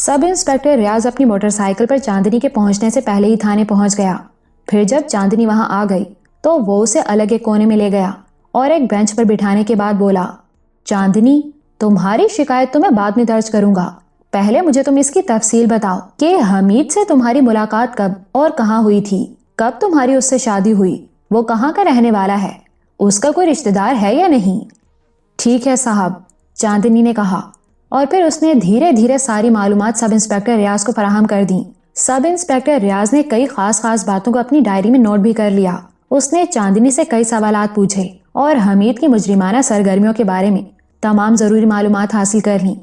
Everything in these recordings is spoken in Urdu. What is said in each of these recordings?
سب انسپیکٹر ریاض اپنی موٹر سائیکل پر چاندنی کے پہنچنے سے پہلے ہی تھانے پہنچ گیا۔ پھر جب چاندنی وہاں آ گئی تو وہ اسے الگ ایک کونے میں لے گیا اور ایک بینچ پر بٹھانے کے بعد بولا، چاندنی، تمہاری شکایت تو میں بعد میں درج کروں گا، پہلے مجھے تم اس کی تفصیل بتاؤ کہ حمید سے تمہاری ملاقات کب اور کہاں ہوئی تھی، کب تمہاری اس سے شادی ہوئی، وہ کہاں کا رہنے والا ہے، اس کا کوئی رشتہ دار ہے یا نہیں؟ ٹھیک ہے صاحب، چاندنی نے کہا، اور پھر اس نے دھیرے دھیرے ساری معلومات سب انسپیکٹر ریاض کو فراہم کر دیں۔ سب انسپیکٹر ریاض نے کئی خاص باتوں کو اپنی ڈائری میں نوٹ بھی کر لیا۔ اس نے چاندنی سے کئی سوالات پوچھے اور حمید کی مجرمانہ سرگرمیوں کے بارے میں تمام ضروری معلومات حاصل کر لیں۔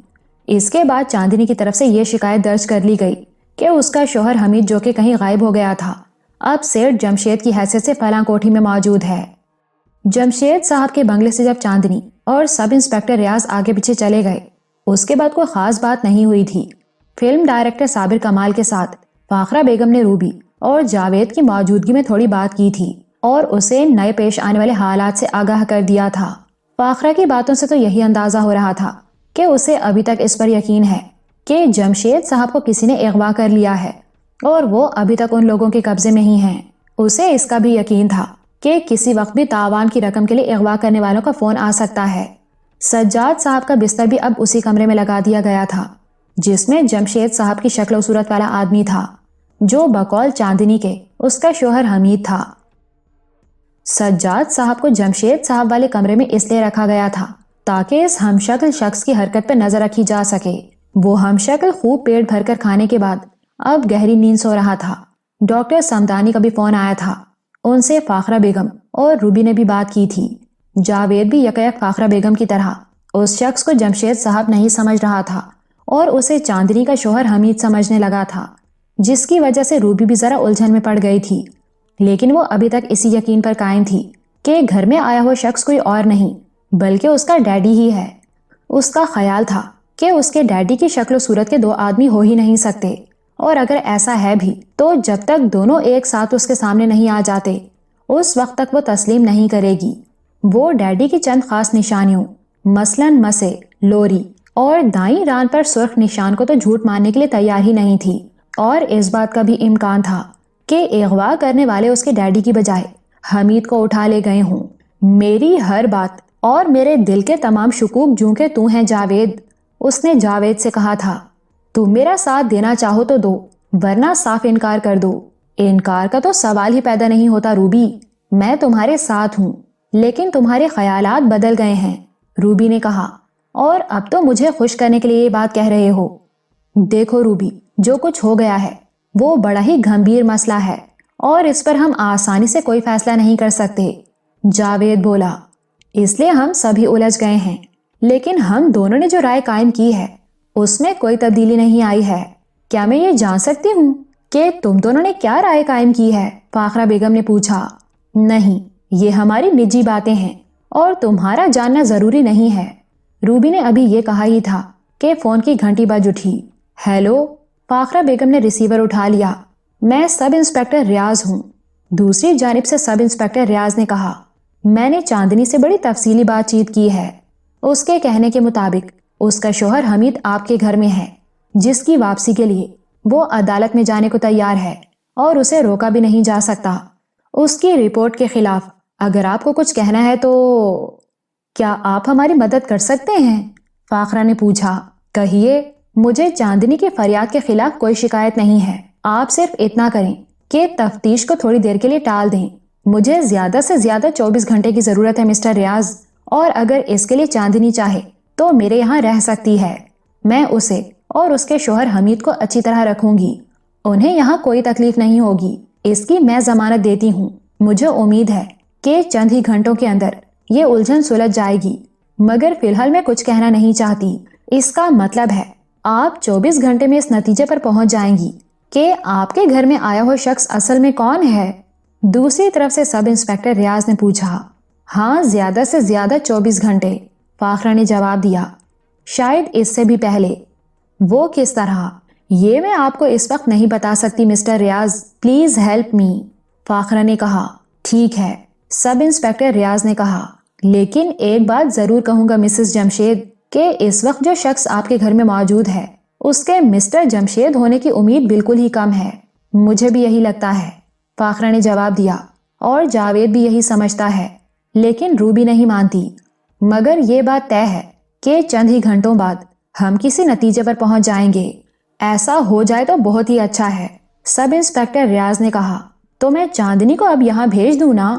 اس کے بعد چاندنی کی طرف سے یہ شکایت درج کر لی گئی کہ اس کا شوہر حمید، جو کہ کہیں غائب ہو گیا تھا، اب سیٹھ جمشید کی حیثیت سے فلاں کوٹھی میں موجود ہے۔ جمشید صاحب کے بنگلے سے جب چاندنی اور سب انسپیکٹر ریاض آگے پیچھے چلے گئے، اس کے بعد کوئی خاص بات نہیں ہوئی تھی۔ فلم ڈائریکٹر صابر کمال کے ساتھ فاخرہ بیگم نے روبی اور جاوید کی موجودگی میں تھوڑی بات کی تھی اور اسے نئے پیش آنے والے حالات سے آگاہ کر دیا تھا۔ فاخرہ کی باتوں سے تو یہی اندازہ ہو رہا تھا کہ اسے ابھی تک اس پر یقین ہے کہ جمشید صاحب کو کسی نے اغوا کر لیا ہے اور وہ ابھی تک ان لوگوں کے قبضے میں ہی ہیں۔ اسے اس کا بھی یقین تھا کہ کسی وقت بھی تاوان کی رقم کے لیے اغوا کرنے والوں کا فون آ سکتا ہے۔ سجاد صاحب کا بستر بھی اب اسی کمرے میں لگا دیا گیا تھا جس میں جمشید صاحب کی شکل و صورت والا آدمی تھا، جو بقول چاندنی کے اس کا شوہر حمید تھا۔ سجاد صاحب کو جمشید صاحب والے کمرے میں اس لیے رکھا گیا تھا تاکہ اس ہم شکل شخص کی حرکت پر نظر رکھی جا سکے۔ وہ ہم شکل خوب پیٹ بھر کر کھانے کے بعد اب گہری نیند سو رہا تھا۔ ڈاکٹر سمدانی کا بھی فون آیا تھا، ان سے فاخرہ بیگم اور روبی نے بھی بات کی تھی۔ جاوید بھی یکایک فاخرہ بیگم کی طرح اس شخص کو جمشید صاحب نہیں سمجھ رہا تھا اور اسے چاندنی کا شوہر حمید سمجھنے لگا تھا، جس کی وجہ سے روبی بھی ذرا الجھن میں پڑ گئی تھی، لیکن وہ ابھی تک اسی یقین پر قائم تھی کہ گھر میں آیا ہوا شخص کوئی اور نہیں بلکہ اس کا ڈیڈی ہی ہے۔ اس کا خیال تھا کہ اس کے ڈیڈی کی شکل و صورت کے دو آدمی ہو ہی نہیں سکتے، اور اگر ایسا ہے بھی تو جب تک دونوں ایک ساتھ اس کے سامنے نہیں آ جاتے اس وقت تک وہ تسلیم نہیں کرے گی۔ وہ ڈیڈی کی چند خاص نشانیوں، مثلاً مسے، لوری اور دائیں ران پر سرخ نشان کو تو جھوٹ ماننے کے لیے تیار ہی نہیں تھی، اور اس بات کا بھی امکان تھا کہ اغوا کرنے والے اس کے ڈیڈی کی بجائے حمید کو اٹھا لے گئے ہوں۔ میری ہر بات اور میرے دل کے تمام شکوک جوں کہ تو ہیں جاوید، اس نے جاوید سے کہا تھا۔ تم میرا ساتھ دینا چاہو تو دو، ورنہ صاف انکار کر دو۔ انکار کا تو سوال ہی پیدا نہیں ہوتا روبی، میں تمہارے ساتھ ہوں، لیکن تمہارے خیالات بدل گئے ہیں، روبی نے کہا، اور اب تو مجھے خوش کرنے کے لیے یہ بات کہہ رہے ہو۔ دیکھو روبی، جو کچھ ہو گیا ہے وہ بڑا ہی گھمبیر مسئلہ ہے اور اس پر ہم آسانی سے کوئی فیصلہ نہیں کر سکتے، جاوید بولا، اس لیے ہم سبھی الجھ گئے ہیں، لیکن ہم دونوں نے جو رائے قائم کی ہے اس میں کوئی تبدیلی نہیں آئی ہے۔ کیا میں یہ جان سکتی ہوں کہ تم دونوں نے کیا رائے قائم کی ہے؟ فاخرہ بیگم نے پوچھا۔ نہیں، یہ ہماری نجی باتیں ہیں اور تمہارا جاننا ضروری نہیں ہے۔ روبی نے ابھی یہ کہا ہی تھا کہ فون کی گھنٹی بج اٹھی۔ ہیلو، فاخرہ بیگم نے ریسیور اٹھا لیا۔ میں سب انسپیکٹر ریاض ہوں، دوسری جانب سے سب انسپیکٹر ریاض نے کہا۔ میں نے چاندنی سے بڑی تفصیلی بات چیت کی ہے، اس کے کہنے کے مطابق اس کا شوہر حمید آپ کے گھر میں ہے، جس کی واپسی کے لیے وہ عدالت میں جانے کو تیار ہے اور اسے روکا بھی نہیں جا سکتا۔ اس کی رپورٹ کے خلاف اگر آپ کو کچھ کہنا ہے تو کیا آپ ہماری مدد کر سکتے ہیں؟ فاخرہ نے پوچھا۔ کہیے، مجھے چاندنی کی فریاد کے خلاف کوئی شکایت نہیں ہے، آپ صرف اتنا کریں کہ تفتیش کو تھوڑی دیر کے لیے ٹال دیں۔ مجھے زیادہ سے زیادہ 24 گھنٹے کی ضرورت ہے مسٹر ریاض، اور اگر اس کے لیے چاندنی چاہے تو میرے یہاں رہ سکتی ہے۔ میں اسے اور اس کے شوہر حمید کو اچھی طرح رکھوں گی، انہیں یہاں کوئی تکلیف نہیں ہوگی، اس کی میں ضمانت دیتی ہوں۔ مجھے امید ہے کہ چند ہی گھنٹوں کے اندر یہ الجھن سلجھ جائے گی، مگر فی الحال میں کچھ کہنا نہیں چاہتی۔ اس کا مطلب ہے آپ 24 گھنٹے میں اس نتیجے پر پہنچ جائیں گی کہ آپ کے گھر میں آیا ہوا شخص اصل میں کون ہے؟ دوسری طرف سے سب انسپیکٹر ریاض نے پوچھا۔ ہاں، زیادہ سے زیادہ 24 گھنٹے، فاخرہ نے جواب دیا۔ شاید اس سے بھی پہلے۔ وہ کس طرح؟ یہ میں آپ کو اس وقت نہیں بتا سکتی Mister Riaz, please help me, Fakhra نے کہا۔ ٹھیک ہے، سب انسپیکٹر ریاض نے کہا، لیکن ایک بات ضرور کہوں گا مسز جمشید کہ اس وقت جو شخص آپ کے گھر میں موجود ہے اس کے مسٹر جمشید ہونے کی امید بالکل ہی کم ہے۔ مجھے بھی یہی لگتا ہے، فاخرہ نے جواب دیا، اور جاوید بھی یہی سمجھتا ہے، لیکن روبی نہیں مانتی۔ مگر یہ بات طے ہے کہ چند ہی گھنٹوں بعد ہم کسی نتیجے پر پہنچ جائیں گے۔ ایسا ہو جائے تو بہت ہی اچھا ہے، سب انسپکٹر ریاض نے کہا۔ تو میں چاندنی کو اب یہاں بھیج دوں نا؟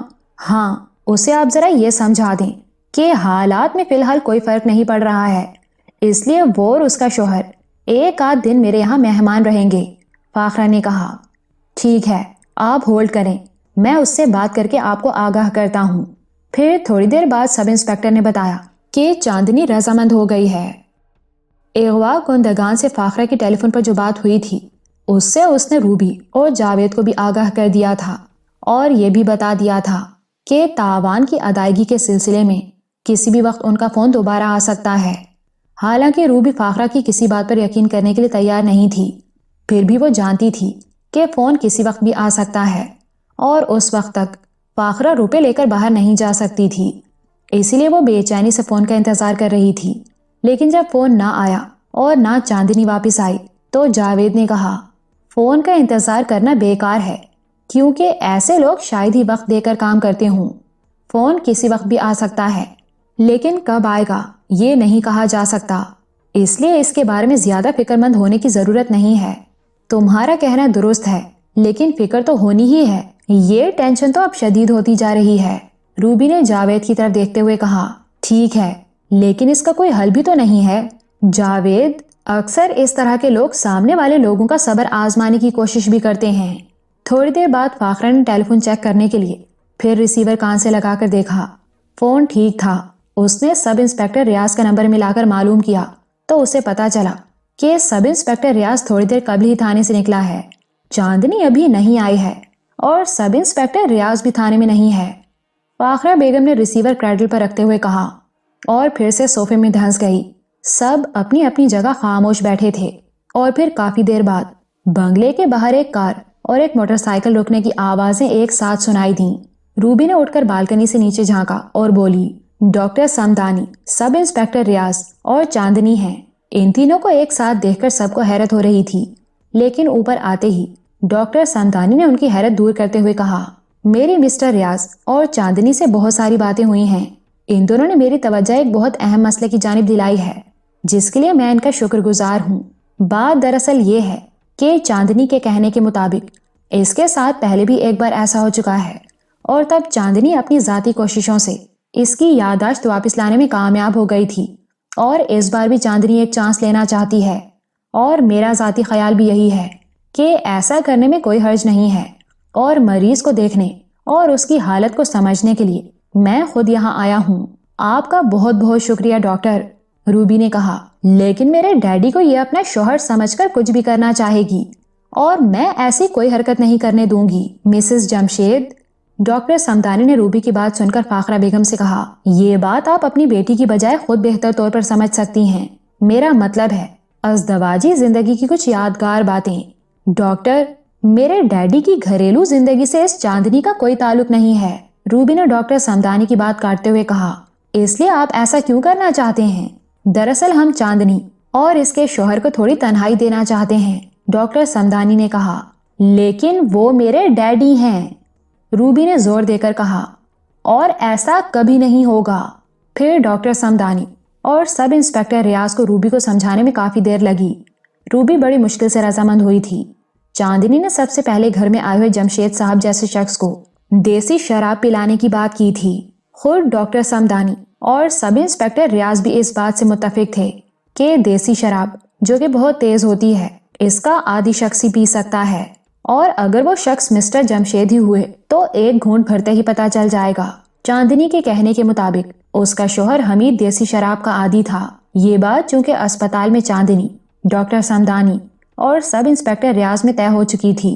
ہاں، اسے آپ ذرا یہ سمجھا دیں کہ حالات میں فی الحال کوئی فرق نہیں پڑ رہا ہے، اس لیے وہ اور اس کا شوہر ایک آدھ دن میرے یہاں مہمان رہیں گے، فاخرہ نے کہا۔ ٹھیک ہے، آپ ہولڈ کریں، میں اس سے بات کر کے آپ کو آگاہ کرتا ہوں۔ پھر تھوڑی دیر بعد سب انسپکٹر نے بتایا کہ چاندنی رضامند ہو گئی ہے۔ اغوا کنندگان سے فاخرہ کی ٹیلی فون پر جو بات ہوئی تھی، اس نے روبی اور جاوید کو بھی آگاہ کر دیا تھا، اور یہ بھی بتا دیا تھا کہ تاوان کی ادائیگی کے سلسلے میں کسی بھی وقت ان کا فون دوبارہ آ سکتا ہے۔ حالانکہ روبی فاخرہ کی کسی بات پر یقین کرنے کے لیے تیار نہیں تھی، پھر بھی وہ جانتی تھی کہ فون کسی وقت بھی آ سکتا ہے، اور اس وقت تک فاخرہ روپے لے کر باہر نہیں جا سکتی تھی، اسی لیے وہ بے چینی سے فون کا انتظار کر رہی تھی۔ لیکن جب فون نہ آیا اور نہ چاندنی واپس آئی تو جاوید نے کہا، فون کا انتظار کرنا بیکار ہے، کیونکہ ایسے لوگ شاید ہی وقت دے کر کام کرتے ہوں۔ فون کسی وقت بھی آ سکتا ہے، لیکن کب آئے گا یہ نہیں کہا جا سکتا، اس لیے اس کے بارے میں زیادہ فکر مند ہونے کی ضرورت نہیں ہے۔ تمہارا کہنا درست ہے، لیکن فکر تو ہونی ہی ہے، یہ ٹینشن تو اب شدید ہوتی جا رہی ہے، روبی نے جاوید کی طرف دیکھتے ہوئے کہا۔ ٹھیک ہے، لیکن اس کا کوئی حل بھی تو نہیں ہے جاوید۔ اکثر اس طرح کے لوگ سامنے والے لوگوں کا صبر آزمانے کی کوشش بھی کرتے ہیں۔ تھوڑی دیر بعد فاخرہ نے ٹیلی فون چیک کرنے کے لیے پھر ریسیور کان سے لگا کر دیکھا، فون ٹھیک تھا۔ اس نے سب انسپکٹر ریاض کا نمبر ملا کر معلوم کیا تو اسے پتا چلا کہ سب انسپکٹر ریاض تھوڑی دیر قبل ہی تھانے سے نکلا ہے، چاندنی ابھی نہیں آئی ہے، اور سب انسپکٹر ریاض بھی تھانے میں نہیں ہے، فاخرہ بیگم نے ریسیور کریڈل پر رکھتے ہوئے کہا، اور پھر سے صوفے میں دھنس گئی۔ سب اپنی اپنی جگہ خاموش بیٹھے تھے، اور پھر کافی دیر بعد بنگلے کے باہر ایک کار اور ایک موٹر سائیکل رکنے کی آوازیں ایک ساتھ سنائی دیں۔ روبی نے اٹھ کر بالکنی سے نیچے جھانکا اور بولی، ڈاکٹر سمدانی، سب انسپکٹر ریاض اور چاندنی ہیں۔ ان تینوں کو ایک ساتھ دیکھ کر سب کو حیرت ہو رہی تھی، لیکن اوپر آتے ہی ڈاکٹر سمدانی نے ان کی حیرت دور کرتے ہوئے کہا، میری مسٹر ریاض اور چاندنی سے بہت ساری باتیں ہوئی ہیں، ان دونوں نے میری توجہ ایک بہت اہم مسئلے کی جانب دلائی ہے، جس کے لیے میں ان کا شکر گزار ہوں۔ بات دراصل یہ ہے کہ چاندنی کے کہنے کے مطابق اس کے ساتھ پہلے بھی ایک بار ایسا ہو چکا ہے، اور تب چاندنی اپنی ذاتی کوششوں سے اس کی یادداشت واپس لانے میں کامیاب ہو گئی تھی، اور اس بار بھی چاندنی ایک چانس لینا چاہتی ہے، اور میرا ذاتی خیال بھی یہی ہے کہ ایسا کرنے میں کوئی حرج نہیں ہے، اور مریض کو دیکھنے اور اس کی حالت کو سمجھنے کے لیے میں خود یہاں آیا ہوں۔ آپ کا بہت بہت شکریہ ڈاکٹر، روبی نے کہا، لیکن میرے ڈیڈی کو یہ اپنا شوہر سمجھ کر کچھ بھی کرنا چاہے گی، اور میں ایسی کوئی حرکت نہیں کرنے دوں گی مسز جمشید۔ ڈاکٹر سمدانی نے روبی کی بات سن کر فاخرہ بیگم سے کہا، یہ بات آپ اپنی بیٹی کی بجائے خود بہتر طور پر سمجھ سکتی ہیں، میرا مطلب ہے ازدواجی زندگی کی کچھ یادگار باتیں۔ ڈاکٹر، میرے ڈیڈی کی گھریلو زندگی سے اس چاندنی کا کوئی تعلق نہیں ہے، روبی نے ڈاکٹر سمدانی کی بات کاٹتے ہوئے کہا۔ اس لیے آپ ایسا کیوں کرنا چاہتے ہیں؟ دراصل ہم چاندنی اور اس کے شوہر کو تھوڑی تنہائی دینا چاہتے ہیں، ڈاکٹر سمدانی نے کہا۔ لیکن وہ میرے ڈیڈی ہیں، روبی نے زور دے کر کہا، اور ایسا کبھی نہیں ہوگا۔ پھر ڈاکٹر سمدانی اور سب انسپکٹر ریاض کو روبی کو سمجھانے میں کافی دیر لگی۔ روبی بڑی مشکل سے رضامند ہوئی تھی۔ چاندنی نے سب سے پہلے گھر میں آئے ہوئے جمشید صاحب جیسے شخص کو دیسی شراب پلانے کی بات کی تھی۔ خود ڈاکٹر سمدانی اور سب انسپکٹر ریاض بھی اس بات سے متفق تھے کہ دیسی شراب، جو کہ بہت تیز ہوتی ہے، اس کا عادی شخص ہی پی سکتا ہے، اور اگر وہ شخص مسٹر جمشید ہی ہوئے تو ایک گھونٹ بھرتے ہی پتا چل جائے گا۔ چاندنی کے کہنے کے مطابق اس کا شوہر حمید دیسی شراب کا عادی تھا۔ یہ بات چونکہ اسپتال میں چاندنی، ڈاکٹر سمدانی اور سب انسپکٹر ریاض میں طے ہو چکی تھی،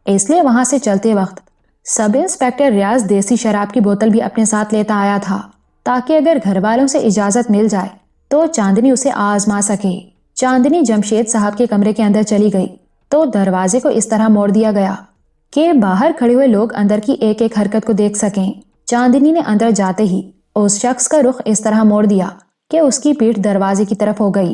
اس لیے وہاں سے چلتے وقت سب انسپکٹر ریاض دیسی شراب کی بوتل بھی اپنے ساتھ لیتا آیا تھا، تاکہ اگر گھر والوں سے اجازت مل جائے تو چاندنی اسے آزما سکے۔ چاندنی جمشید صاحب کے کمرے کے اندر چلی گئی تو دروازے کو اس طرح موڑ دیا گیا کہ باہر کھڑے ہوئے لوگ اندر کی ایک ایک حرکت کو دیکھ سکیں۔ چاندنی نے اندر جاتے ہی اس شخص کا رخ اس طرح موڑ دیا کہ اس کی پیٹھ دروازے کی طرف ہو گئی،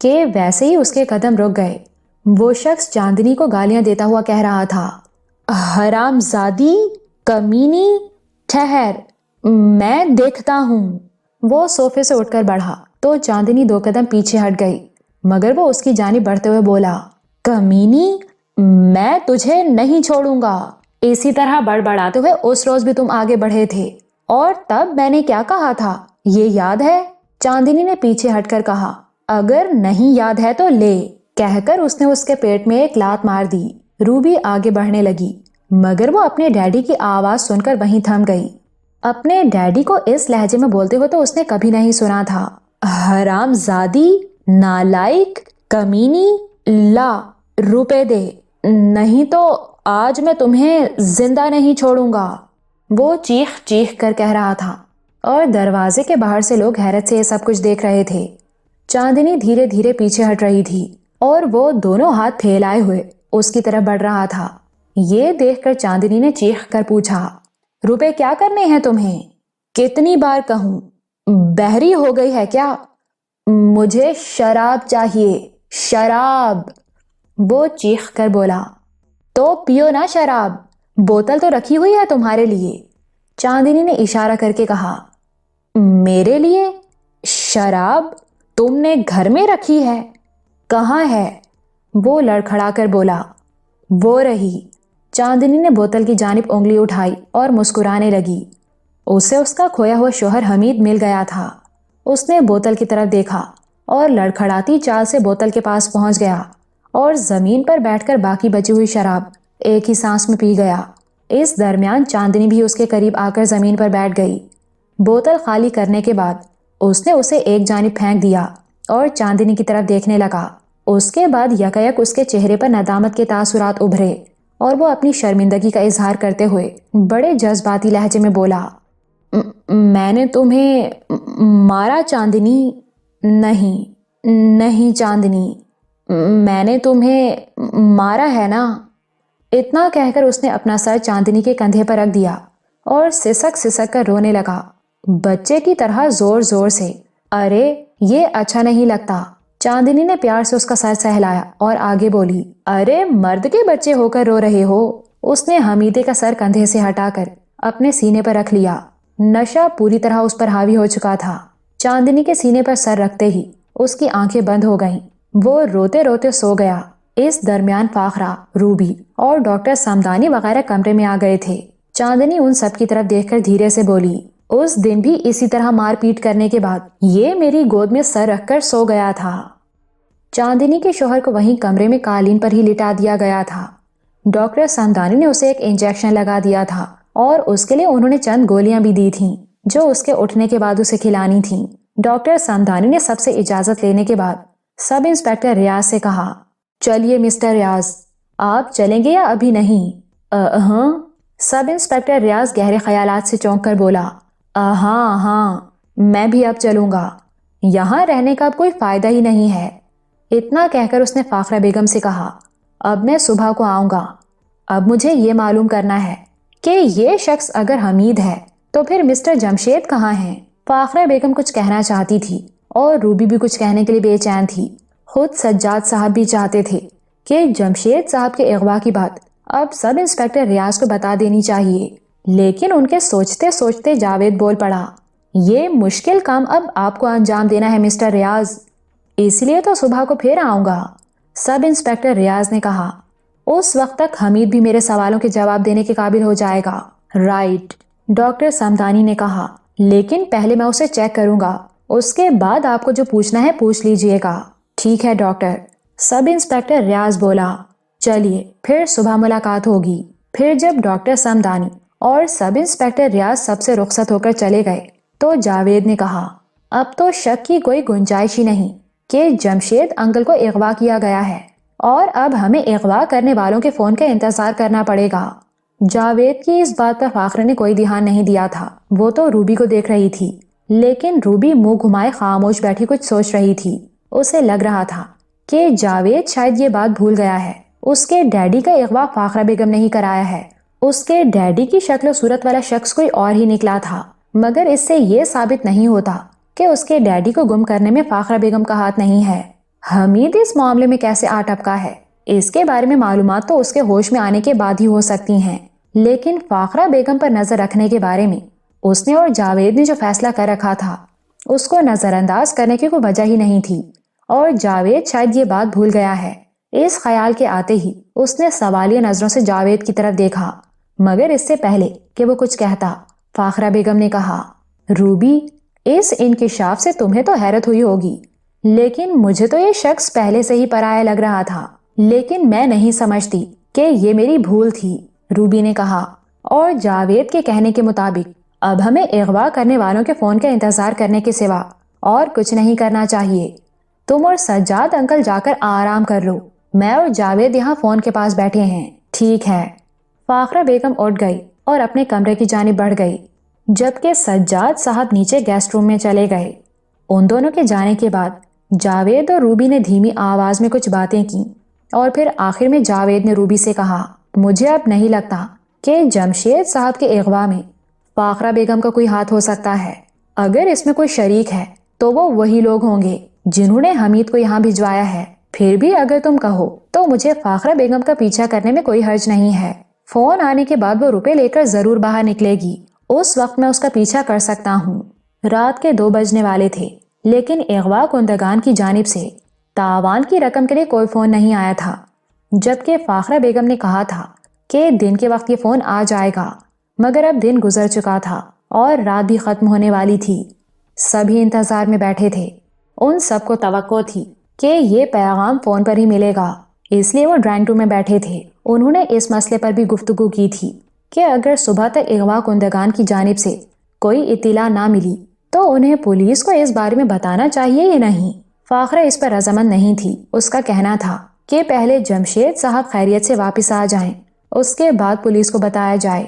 کہ ویسے ہی اس کے قدم رک گئے۔ وہ شخص چاندنی کو گالیاں دیتا ہوا کہہ رہا تھا، حرام زادی، کمینی، ٹھہر، میں دیکھتا ہوں۔ وہ صوفے سے اٹھ کر بڑھا تو چاندنی 2 قدم پیچھے ہٹ گئی، مگر وہ اس کی جانب بڑھتے ہوئے بولا، کمینی، میں تجھے نہیں چھوڑوں گا۔ اسی طرح بڑبڑاتے ہوئے اس روز بھی تم آگے بڑھے تھے، اور تب میں نے کیا کہا تھا، یہ یاد ہے؟ چاندنی نے پیچھے ہٹ کر کہا، اگر نہیں یاد ہے تو لے، کہہ کر اس نے اس کے پیٹ میں ایک لات مار دی۔ روبی آگے بڑھنے لگی، مگر وہ اپنے ڈیڈی کی آواز سن کر وہیں تھم گئی۔ اپنے ڈیڈی کو اس لہجے میں بولتے ہوئے تو اس نے کبھی نہیں سنا تھا۔ حرام زادی، نالائق، کمینی، لا، روپے دے، نہیں تو آج میں تمہیں زندہ نہیں چھوڑوں گا۔ وہ چیخ چیخ کر کہہ رہا تھا، اور دروازے کے باہر سے لوگ حیرت سے یہ سب کچھ دیکھ رہے تھے۔ چاندنی دھیرے دھیرے پیچھے ہٹ رہی تھی، اور وہ دونوں ہاتھ پھیلائے ہوئے اس کی طرف بڑھ رہا تھا۔ یہ دیکھ کر چاندنی نے چیخ کر پوچھا، روپے کیا کرنے ہیں تمہیں؟ کتنی بار کہوں، بہری ہو گئی ہے کیا؟ مجھے شراب چاہیے، شراب، وہ چیخ کر بولا۔ تو پیو نا شراب، بوتل تو رکھی ہوئی ہے تمہارے لیے۔ چاندنی نے اشارہ کر کے کہا، میرے لیے شراب؟ تم نے گھر میں رکھی ہے؟ کہاں ہے؟ وہ لڑکھڑا کر بولا، وہ رہی۔ چاندنی نے بوتل کی جانب انگلی اٹھائی اور مسکرانے لگی۔ اسے اس کا کھویا ہوا شوہر حمید مل گیا تھا۔ اس نے بوتل کی طرف دیکھا اور لڑکھڑاتی چال سے بوتل کے پاس پہنچ گیا اور زمین پر بیٹھ کر باقی بچی ہوئی شراب ایک ہی سانس میں پی گیا۔ اس درمیان چاندنی بھی اس کے قریب آ کر زمین پر بیٹھ گئی۔ بوتل خالی کرنے کے بعد اس نے اسے ایک جانب پھینک دیا اور چاندنی کی طرف دیکھنے لگا۔ اس کے بعد یکایک اس کے چہرے پر ندامت کے تاثرات ابھرے اور وہ اپنی شرمندگی کا اظہار کرتے ہوئے بڑے جذباتی لہجے میں بولا، میں نے تمہیں مارا چاندنی؟ نہیں چاندنی، میں نے تمہیں مارا ہے نا؟ اتنا کہہ کر اس نے اپنا سر چاندنی کے کندھے پر رکھ دیا اور سسک سسک کر رونے لگا، بچے کی طرح زور زور سے۔ ارے یہ اچھا نہیں لگتا۔ چاندنی نے پیار سے اس کا سر سہلایا اور آگے بولی، ارے مرد کے بچے ہو کر رو رہے ہو؟ اس نے حمیدے کا سر کندھے سے ہٹا کر اپنے سینے پر رکھ لیا۔ نشہ پوری طرح اس پر حاوی ہو چکا تھا۔ چاندنی کے سینے پر سر رکھتے ہی اس کی آنکھیں بند ہو گئیں۔ وہ روتے روتے سو گیا۔ اس درمیان فاخرہ، روبی اور ڈاکٹر سمدانی وغیرہ کمرے میں آ گئے تھے۔ چاندنی ان سب کی طرف دیکھ کر دھیرے سے بولی، اس دن بھی اسی طرح مار پیٹ کرنے کے بعد یہ میری گود میں سر رکھ کر سو گیا تھا۔ چاندنی کے شوہر کو وہیں کمرے میں قالین پر ہی لٹا دیا گیا تھا۔ ڈاکٹر سمدانی نے اسے ایک انجیکشن لگا دیا تھا اور اس کے لیے انہوں نے چند گولیاں بھی دی تھیں جو اس کے اٹھنے کے بعد اسے کھلانی تھیں۔ ڈاکٹر سمدانی نے سب سے اجازت لینے کے بعد سب انسپکٹر ریاض سے کہا، چلیے مسٹر ریاض، آپ چلیں گے یا ابھی نہیں؟ ہاں۔ سب انسپکٹر ریاض گہرے خیالات سے چونک کر بولا، ہاں میں بھی اب چلوں گا، یہاں رہنے کا اب کوئی فائدہ ہی نہیں ہے۔ اتنا کہہ کر اس نے فاخرہ بیگم سے کہا، اب میں صبح کو آؤں گا۔ اب مجھے یہ معلوم کرنا ہے کہ یہ شخص اگر حمید ہے تو پھر مسٹر جمشید کہاں ہیں؟ فاخرہ بیگم کچھ کہنا چاہتی تھی اور روبی بھی کچھ کہنے کے لیے بے چین تھی۔ خود سجاد صاحب بھی چاہتے تھے کہ جمشید صاحب کے اغوا کی بات اب سب انسپکٹر ریاض کو بتا دینی چاہیے، لیکن ان کے سوچتے سوچتے جاوید بول پڑا، یہ مشکل کام اب آپ کو انجام دینا ہے مسٹر ریاض، اس لیے تو صبح کو پھر آؤں گا۔ سب انسپکٹر ریاض نے کہا، اس وقت تک حمید بھی میرے سوالوں کے جواب دینے کے قابل ہو جائے گا۔ رائٹ، ڈاکٹر سمدانی نے کہا، لیکن پہلے میں اسے چیک کروں گا، اس کے بعد آپ کو جو پوچھنا ہے پوچھ لیجئے گا۔ ٹھیک ہے ڈاکٹر، سب انسپکٹر ریاض بولا۔ چلیے پھر صبح ملاقات ہوگی۔ پھر جب ڈاکٹر سمدانی اور سب انسپکٹر ریاض سب سے رخصت ہو کر چلے گئے تو جاوید نے کہا، اب تو شک کی کوئی گنجائش ہی نہیں کہ جمشید انکل کو اغوا کیا گیا ہے، اور اب ہمیں اغوا کرنے والوں کے فون کا انتظار کرنا پڑے گا۔ جاوید کی اس بات پر فاخرہ نے کوئی دھیان نہیں دیا تھا، وہ تو روبی کو دیکھ رہی تھی، لیکن روبی منہ گھمائے خاموش بیٹھی کچھ سوچ رہی تھی۔ اسے لگ رہا تھا کہ جاوید شاید یہ بات بھول گیا ہے، اس کے ڈیڈی کا اغوا فاخرہ بیگم نے ہی کرایا ہے۔ اس کے ڈیڈی کی شکل و صورت والا شخص کوئی اور ہی نکلا تھا، مگر اس سے یہ ثابت نہیں ہوتا کہ اس کے ڈیڈی کو گم کرنے میں فاخرہ بیگم کا ہاتھ نہیں ہے۔ حمید اس معاملے میں کیسے آ ٹپکا ہے، اس کے بارے میں معلومات تو اس کے ہوش میں آنے کے بعد ہی ہو سکتی ہیں، لیکن فاخرہ بیگم پر نظر رکھنے کے بارے میں اس نے اور جاوید نے جو فیصلہ کر رکھا تھا اس کو نظر انداز کرنے کی کوئی وجہ ہی نہیں تھی، اور جاوید شاید یہ بات بھول گیا ہے۔ اس خیال کے آتے ہی اس نے سوالیہ نظروں سے جاوید کی طرف دیکھا، مگر اس سے پہلے کہ وہ کچھ کہتا فاخرہ بیگم نے کہا، روبی، اس انکشاف سے تمہیں تو حیرت ہوئی ہوگی، لیکن مجھے تو یہ شخص پہلے سے ہی پرایا لگ رہا تھا، لیکن میں نہیں سمجھتی کہ یہ میری بھول تھی، روبی نے کہا۔ اور جاوید کے کہنے کے مطابق اب ہمیں اغوا کرنے والوں کے فون کا انتظار کرنے کے سوا اور کچھ نہیں کرنا چاہیے۔ تم اور سجاد انکل جا کر آرام کر لو، میں اور جاوید یہاں فون کے پاس بیٹھے ہیں، ٹھیک ہے؟ فاخرہ بیگم اٹھ گئی اور اپنے کمرے کی جانب بڑھ گئی، جبکہ سجاد صاحب نیچے گیسٹ روم میں چلے گئے۔ ان دونوں کے جانے کے بعد جاوید اور روبی نے دھیمی آواز میں کچھ باتیں کی، اور پھر آخر میں جاوید نے روبی سے کہا، مجھے اب نہیں لگتا کہ جمشید صاحب کے اغوا میں فاخرہ بیگم کا کوئی ہاتھ ہو سکتا ہے۔ اگر اس میں کوئی شریک ہے تو وہ وہی لوگ ہوں گے جنہوں نے حمید کو یہاں بھجوایا ہے۔ پھر بھی اگر تم کہو تو مجھے فاخرہ بیگم کا پیچھا کرنے میں کوئی حرج نہیں ہے۔ فون آنے کے بعد وہ روپے لے کر ضرور باہر نکلے گی، اس وقت میں اس کا پیچھا کر سکتا ہوں۔ رات کے 2 بجنے والے تھے، لیکن اغوا کنندگان کی جانب سے تاوان کی رقم کے لیے کوئی فون نہیں آیا تھا، جبکہ فاخرہ بیگم نے کہا تھا کہ دن کے وقت یہ فون آ جائے گا، مگر اب دن گزر چکا تھا اور رات بھی ختم ہونے والی تھی۔ سبھی انتظار میں بیٹھے تھے، ان سب کو توقع تھی کہ یہ پیغام فون پر ہی ملے گا، اس لیے وہ ڈرائنگ روم میں بیٹھے تھے۔ انہوں نے اس مسئلے پر بھی گفتگو کی تھی کہ اگر صبح تک اغوا کنندگان کی جانب سے کوئی اطلاع نہ ملی تو انہیں پولیس کو اس بارے میں بتانا چاہیے یا نہیں۔ فاخرہ اس پر رضامند نہیں تھی، اس کا کہنا تھا کہ پہلے جمشید صاحب خیریت سے واپس آ جائیں، اس کے بعد پولیس کو بتایا جائے۔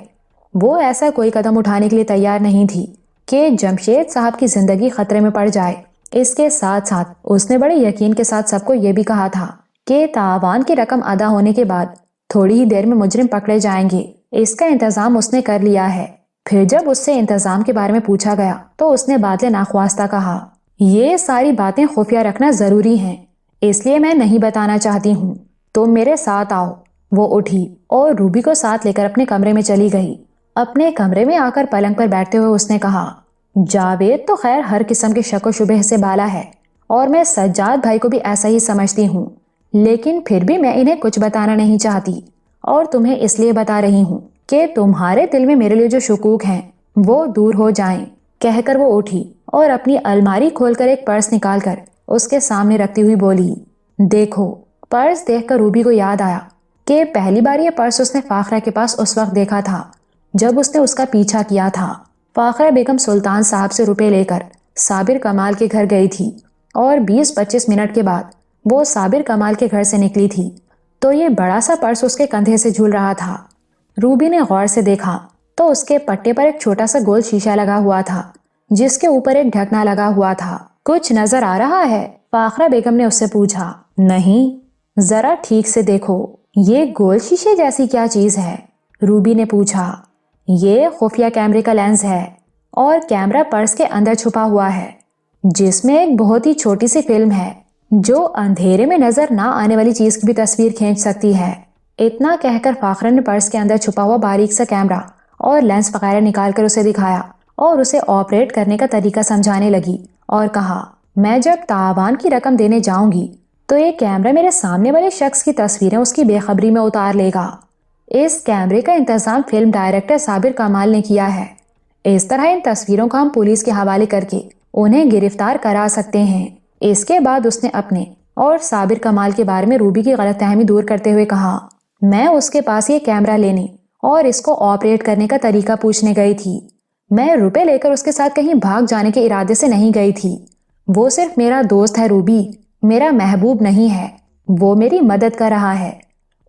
وہ ایسا کوئی قدم اٹھانے کے لیے تیار نہیں تھی کہ جمشید صاحب کی زندگی خطرے میں پڑ جائے۔ اس کے ساتھ ساتھ اس نے بڑے یقین کے ساتھ سب کو یہ بھی کہا تھا کہ تاوان کی رقم ادا ہونے کے بعد تھوڑی ہی دیر میں مجرم پکڑے جائیں گے، اس کا انتظام اس نے کر لیا ہے۔ پھر جب اس سے انتظام کے بارے میں پوچھا گیا تو اس نے بادل ناخواستہ کہا، یہ ساری باتیں خفیہ رکھنا ضروری ہیں، اس لیے میں نہیں بتانا چاہتی ہوں، تم میرے ساتھ آؤ۔ وہ اٹھی اور روبی کو ساتھ لے کر اپنے کمرے میں چلی گئی۔ اپنے کمرے میں آ کر پلنگ پر بیٹھتے ہوئے اس نے کہا، جاوید تو خیر ہر قسم کے شک و شبہ سے بالا ہے، اور میں سجاد بھائی کو بھی ایسا ہی سمجھتی ہوں، لیکن پھر بھی میں انہیں کچھ بتانا نہیں چاہتی، اور تمہیں اس لیے بتا رہی ہوں کہ تمہارے دل میں میرے لیے جو شکوک ہیں وہ دور ہو جائیں۔ کہہ کر وہ اٹھی اور اپنی الماری کھول کر ایک پرس نکال کر اس کے سامنے رکھتی ہوئی بولی، دیکھو۔ پرس دیکھ کر روبی کو یاد آیا کہ پہلی بار یہ پرس اس نے فاخرہ کے پاس اس وقت دیکھا تھا جب اس نے اس کا پیچھا کیا تھا۔ فاخرہ بیگم سلطان صاحب سے روپے لے کر صابر کمال کے گھر گئی تھی، اور 20-25 منٹ کے بعد وہ صابر کمال کے گھر سے نکلی تھی تو یہ بڑا سا پرس اس کے کندھے سے جھول رہا تھا۔ روبی نے غور سے دیکھا تو اس کے پٹے پر ایک چھوٹا سا گول شیشہ لگا ہوا تھا جس کے اوپر ایک ڈھکنا لگا ہوا تھا۔ کچھ نظر آ رہا ہے؟ فاخرہ بیگم نے اس سے پوچھا۔ نہیں، ذرا ٹھیک سے دیکھو، یہ گول شیشے جیسی کیا چیز ہے؟ روبی نے پوچھا۔ یہ خفیہ کیمرے کا لینس ہے، اور کیمرہ پرس کے اندر چھپا ہوا ہے، جس میں ایک بہت ہی چھوٹی سی فلم ہے جو اندھیرے میں نظر نہ آنے والی چیز کی بھی تصویر کھینچ سکتی ہے۔ اتنا کہہ کر فاخرہ نے پرس کے اندر چھپا ہوا باریک سا کیمرہ اور لینس وغیرہ نکال کر اسے دکھایا اور اسے آپریٹ کرنے کا طریقہ سمجھانے لگی، اور کہا، میں جب تاوان کی رقم دینے جاؤں گی تو یہ کیمرہ میرے سامنے والے شخص کی تصویریں اس کی بے خبری میں اتار لے گا۔ اس کیمرے کا انتظام فلم ڈائریکٹر صابر کمال نے کیا ہے۔ اس طرح ان تصویروں کو ہم پولیس کے حوالے کر کے انہیں گرفتار کرا سکتے ہیں۔ اس کے بعد اس نے اپنے اور صابر کمال کے بارے میں روبی کی غلط فہمی دور کرتے ہوئے کہا، میں اس کے پاس یہ کیمرہ لینے اور اس کو آپریٹ کرنے کا طریقہ پوچھنے گئی تھی۔ میں روپے لے کر اس کے ساتھ کہیں بھاگ جانے کے ارادے سے نہیں گئی تھی۔ وہ صرف میرا دوست ہے روبی، میرا محبوب نہیں ہے۔ وہ میری مدد کر رہا ہے۔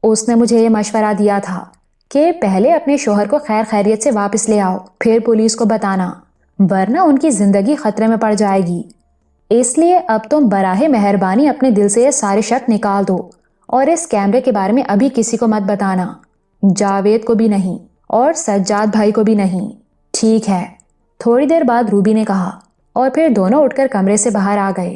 اس نے مجھے یہ مشورہ دیا تھا کہ پہلے اپنے شوہر کو خیر خیریت سے واپس لے آؤ، پھر پولیس کو بتانا، ورنہ ان کی زندگی خطرے میں پڑ جائے گی۔ اس لیے اب تم براہ مہربانی اپنے دل سے یہ سارے شک نکال دو، اور اس کیمرے کے بارے میں ابھی کسی کو مت بتانا، جاوید کو بھی نہیں اور سجاد بھائی کو بھی نہیں۔ ٹھیک ہے؟ تھوڑی دیر بعد روبی نے کہا، اور پھر دونوں اٹھ کر کمرے سے باہر آ گئے۔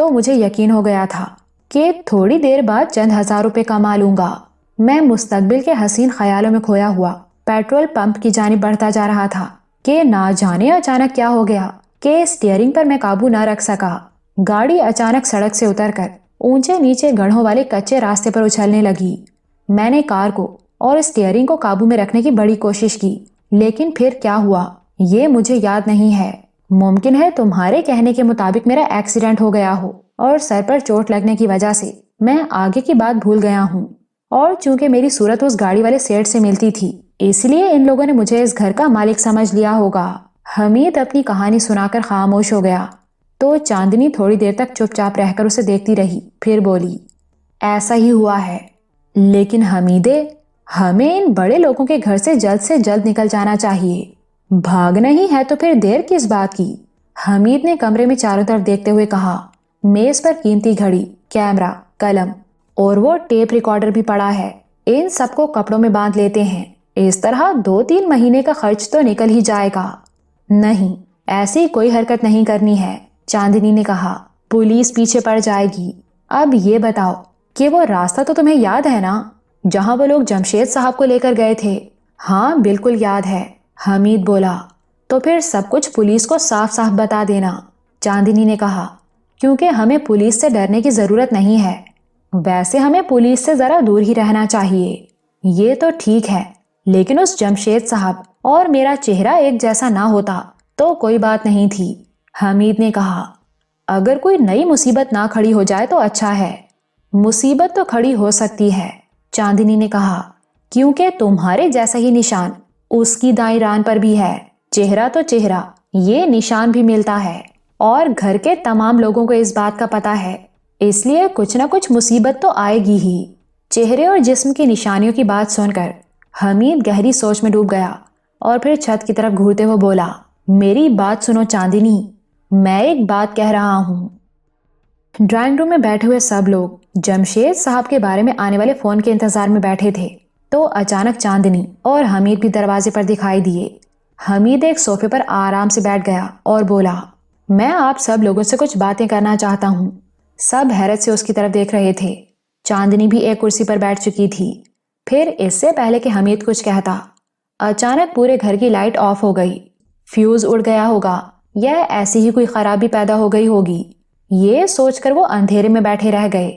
تو مجھے یقین ہو گیا تھا کہ تھوڑی دیر بعد چند ہزار روپے کما لوں گا۔ میں مستقبل کے حسین خیالوں میں کھویا ہوا پیٹرول پمپ کی جانب بڑھتا جا رہا تھا کہ نہ جانے اچانک کیا ہو گیا کہ اسٹیئرنگ پر میں قابو نہ رکھ سکا۔ گاڑی اچانک سڑک سے اتر کر اونچے نیچے گڑھوں والے کچے راستے پر اچھلنے لگی۔ میں نے کار کو اور اسٹیئرنگ کو قابو میں رکھنے کی بڑی کوشش کی، لیکن پھر کیا ہوا یہ مجھے یاد نہیں ہے۔ ممکن ہے تمہارے کہنے کے مطابق میرا ایکسیڈنٹ ہو گیا ہو اور سر پر چوٹ لگنے کی وجہ سے میں آگے کی بات بھول گیا ہوں، اور چونکہ میری صورت اس گاڑی والے سیٹ سے ملتی تھی اس لیے ان لوگوں نے مجھے اس گھر کا مالک سمجھ لیا ہوگا۔ حمید اپنی کہانی سنا کر خاموش ہو گیا تو چاندنی تھوڑی دیر تک چپ چاپ رہ کر اسے دیکھتی رہی، پھر بولی، ایسا ہی ہوا ہے، لیکن حمیدے ہمیں ان بڑے لوگوں کے گھر سے جلد نکل جانا چاہیے۔ بھاگ نہیں ہے تو پھر دیر کس بات کی؟ حمید نے کمرے میں چاروں طرف دیکھتے ہوئے کہا۔ میز پر قیمتی گھڑی، کیمرہ، قلم اور وہ ٹیپ ریکارڈر بھی پڑا ہے، ان سب کو کپڑوں میں باندھ لیتے ہیں، اس طرح 2-3 مہینے کا خرچ تو نکل ہی جائے گا۔ نہیں، ایسی کوئی حرکت نہیں کرنی ہے، چاندنی نے کہا، پولیس پیچھے پڑ جائے گی۔ اب یہ بتاؤ کہ وہ راستہ تو تمہیں یاد ہے نا جہاں وہ لوگ جمشید صاحب کو لے کر گئے تھے؟ ہاں بالکل یاد ہے، حمید بولا۔ تو پھر سب کچھ پولیس کو صاف صاف بتا دینا، چاندنی نے کہا، کیونکہ ہمیں پولیس سے ڈرنے کی ضرورت نہیں ہے۔ ویسے ہمیں پولیس سے ذرا دور ہی رہنا چاہیے۔ یہ تو ٹھیک ہے، لیکن اس جمشید صاحب اور میرا چہرہ ایک جیسا نہ ہوتا تو کوئی بات نہیں تھی، حمید نے کہا۔ اگر کوئی نئی مصیبت نہ کھڑی ہو جائے تو اچھا ہے۔ مصیبت تو کھڑی ہو سکتی ہے، چاندنی نے کہا، کیونکہ تمہارے جیسا ہی نشان اس کی دائیں ران پر بھی ہے۔ چہرہ تو چہرہ، یہ نشان بھی ملتا ہے، اور گھر کے تمام لوگوں کو اس بات کا پتہ ہے، اس لیے کچھ نہ کچھ مصیبت تو آئے گی ہی۔ چہرے اور جسم کی نشانیوں کی بات سن کر حمید گہری سوچ میں ڈوب گیا اور پھر چھت کی طرف گھورتے ہوئے بولا، میری بات سنو چاندنی، میں ایک بات کہہ رہا ہوں۔ ڈرائنگ روم میں بیٹھے ہوئے سب لوگ جمشید صاحب کے بارے میں آنے والے فون کے انتظار میں بیٹھے تھے تو اچانک چاندنی اور حمید بھی دروازے پر دکھائی دیے۔ حمید ایک صوفے پر آرام سے بیٹھ گیا اور بولا، میں آپ سب لوگوں سے کچھ باتیں کرنا چاہتا ہوں۔ سب حیرت سے اس کی طرف دیکھ رہے تھے۔ چاندنی بھی ایک کرسی پر بیٹھ چکی تھی۔ پھر اس سے پہلے کہ حمید کچھ کہتا، اچانک پورے گھر کی لائٹ آف ہو گئی۔ فیوز اڑ گیا ہوگا یا ایسی ہی کوئی خرابی پیدا ہو گئی ہوگی، یہ سوچ کر وہ اندھیرے میں بیٹھے رہ گئے۔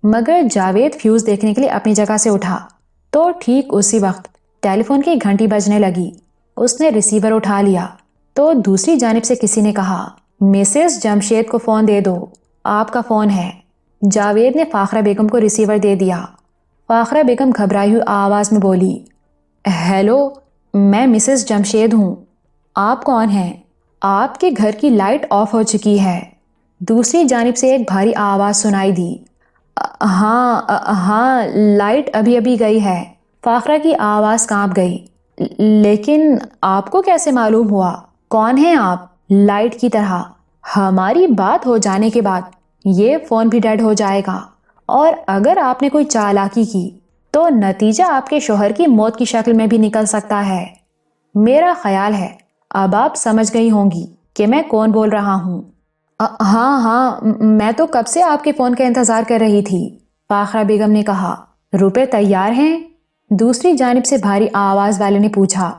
مگر جاوید فیوز دیکھنے کے لیے اپنی جگہ سے اٹھا تو ٹھیک اسی وقت ٹیلی فون کی گھنٹی بجنے لگی۔ اس نے ریسیور اٹھا لیا تو دوسری جانب سے کسی نے کہا، مسز جمشید کو فون دے دو، آپ کا فون ہے۔ جاوید نے فاخرہ بیگم کو ریسیور دے دیا۔ فاخرہ بیگم گھبرائی ہوئی آواز میں بولی، ہیلو، میں مسز جمشید ہوں۔ آپ کون ہیں؟ آپ کے گھر کی لائٹ آف ہو چکی ہے۔ دوسری جانب سے ایک بھاری آواز سنائی دی، ہاں لائٹ ابھی ابھی گئی ہے۔ فاخرہ کی آواز کانپ گئی، لیکن آپ کو کیسے معلوم ہوا؟ کون ہیں آپ؟ لائٹ کی طرح ہماری بات ہو جانے کے بعد یہ فون بھی ڈیڈ ہو جائے گا، اور اگر آپ نے کوئی چالاکی کی تو نتیجہ آپ کے شوہر کی موت کی شکل میں بھی نکل سکتا ہے۔ میرا خیال ہے اب آپ سمجھ گئی ہوں گی کہ میں کون بول رہا ہوں۔ ہاں میں تو کب سے آپ کے فون کا انتظار کر رہی تھی، فاخرہ بیگم نے کہا۔ روپے تیار ہیں؟ دوسری جانب سے بھاری آواز والے نے پوچھا۔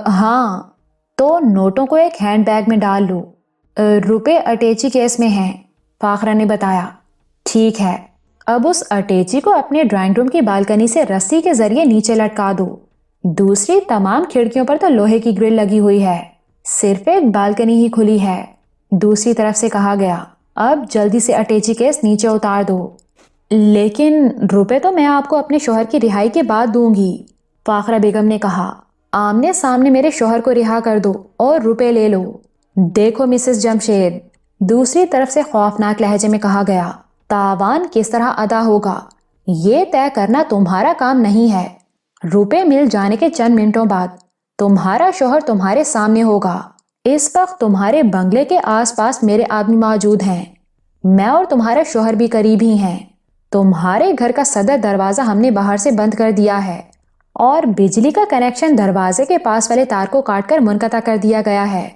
ہاں، تو نوٹوں کو ایک ہینڈ بیگ میں ڈال لو، روپے اٹیچی کیس میں ہیں، فاخرہ نے بتایا۔ ٹھیک ہے، اب اس اٹیچی کو اپنے ڈرائنگ روم کی بالکنی سے رسی کے ذریعے نیچے لٹکا دو۔ دوسری تمام کھڑکیوں پر تو لوہے کی گرل لگی ہوئی ہے، صرف ایک بالکنی ہی کھلی ہے۔ دوسری طرف سے کہا گیا، اب جلدی سے اٹیچی کیس نیچے اتار دو۔ لیکن روپے تو میں آپ کو اپنے شوہر کی رہائی کے بعد دوں گی، فاخرہ بیگم نے کہا۔ آمنے سامنے میرے شوہر کو رہا کر دو اور روپے لے لو۔ دیکھو مسز جمشید، دوسری طرف سے خوفناک لہجے میں کہا گیا، تاوان کس طرح ادا ہوگا یہ طے کرنا تمہارا کام نہیں ہے۔ روپے مل جانے کے چند منٹوں بعد تمہارا شوہر تمہارے سامنے ہوگا۔ اس وقت تمہارے بنگلے کے آس پاس میرے آدمی موجود ہیں، میں اور تمہارا شوہر بھی قریب ہی ہیں۔ تمہارے گھر کا صدر دروازہ ہم نے باہر سے بند کر دیا ہے اور بجلی کا کنیکشن دروازے کے پاس والے تار کو کاٹ کر منقطع کر دیا گیا ہے،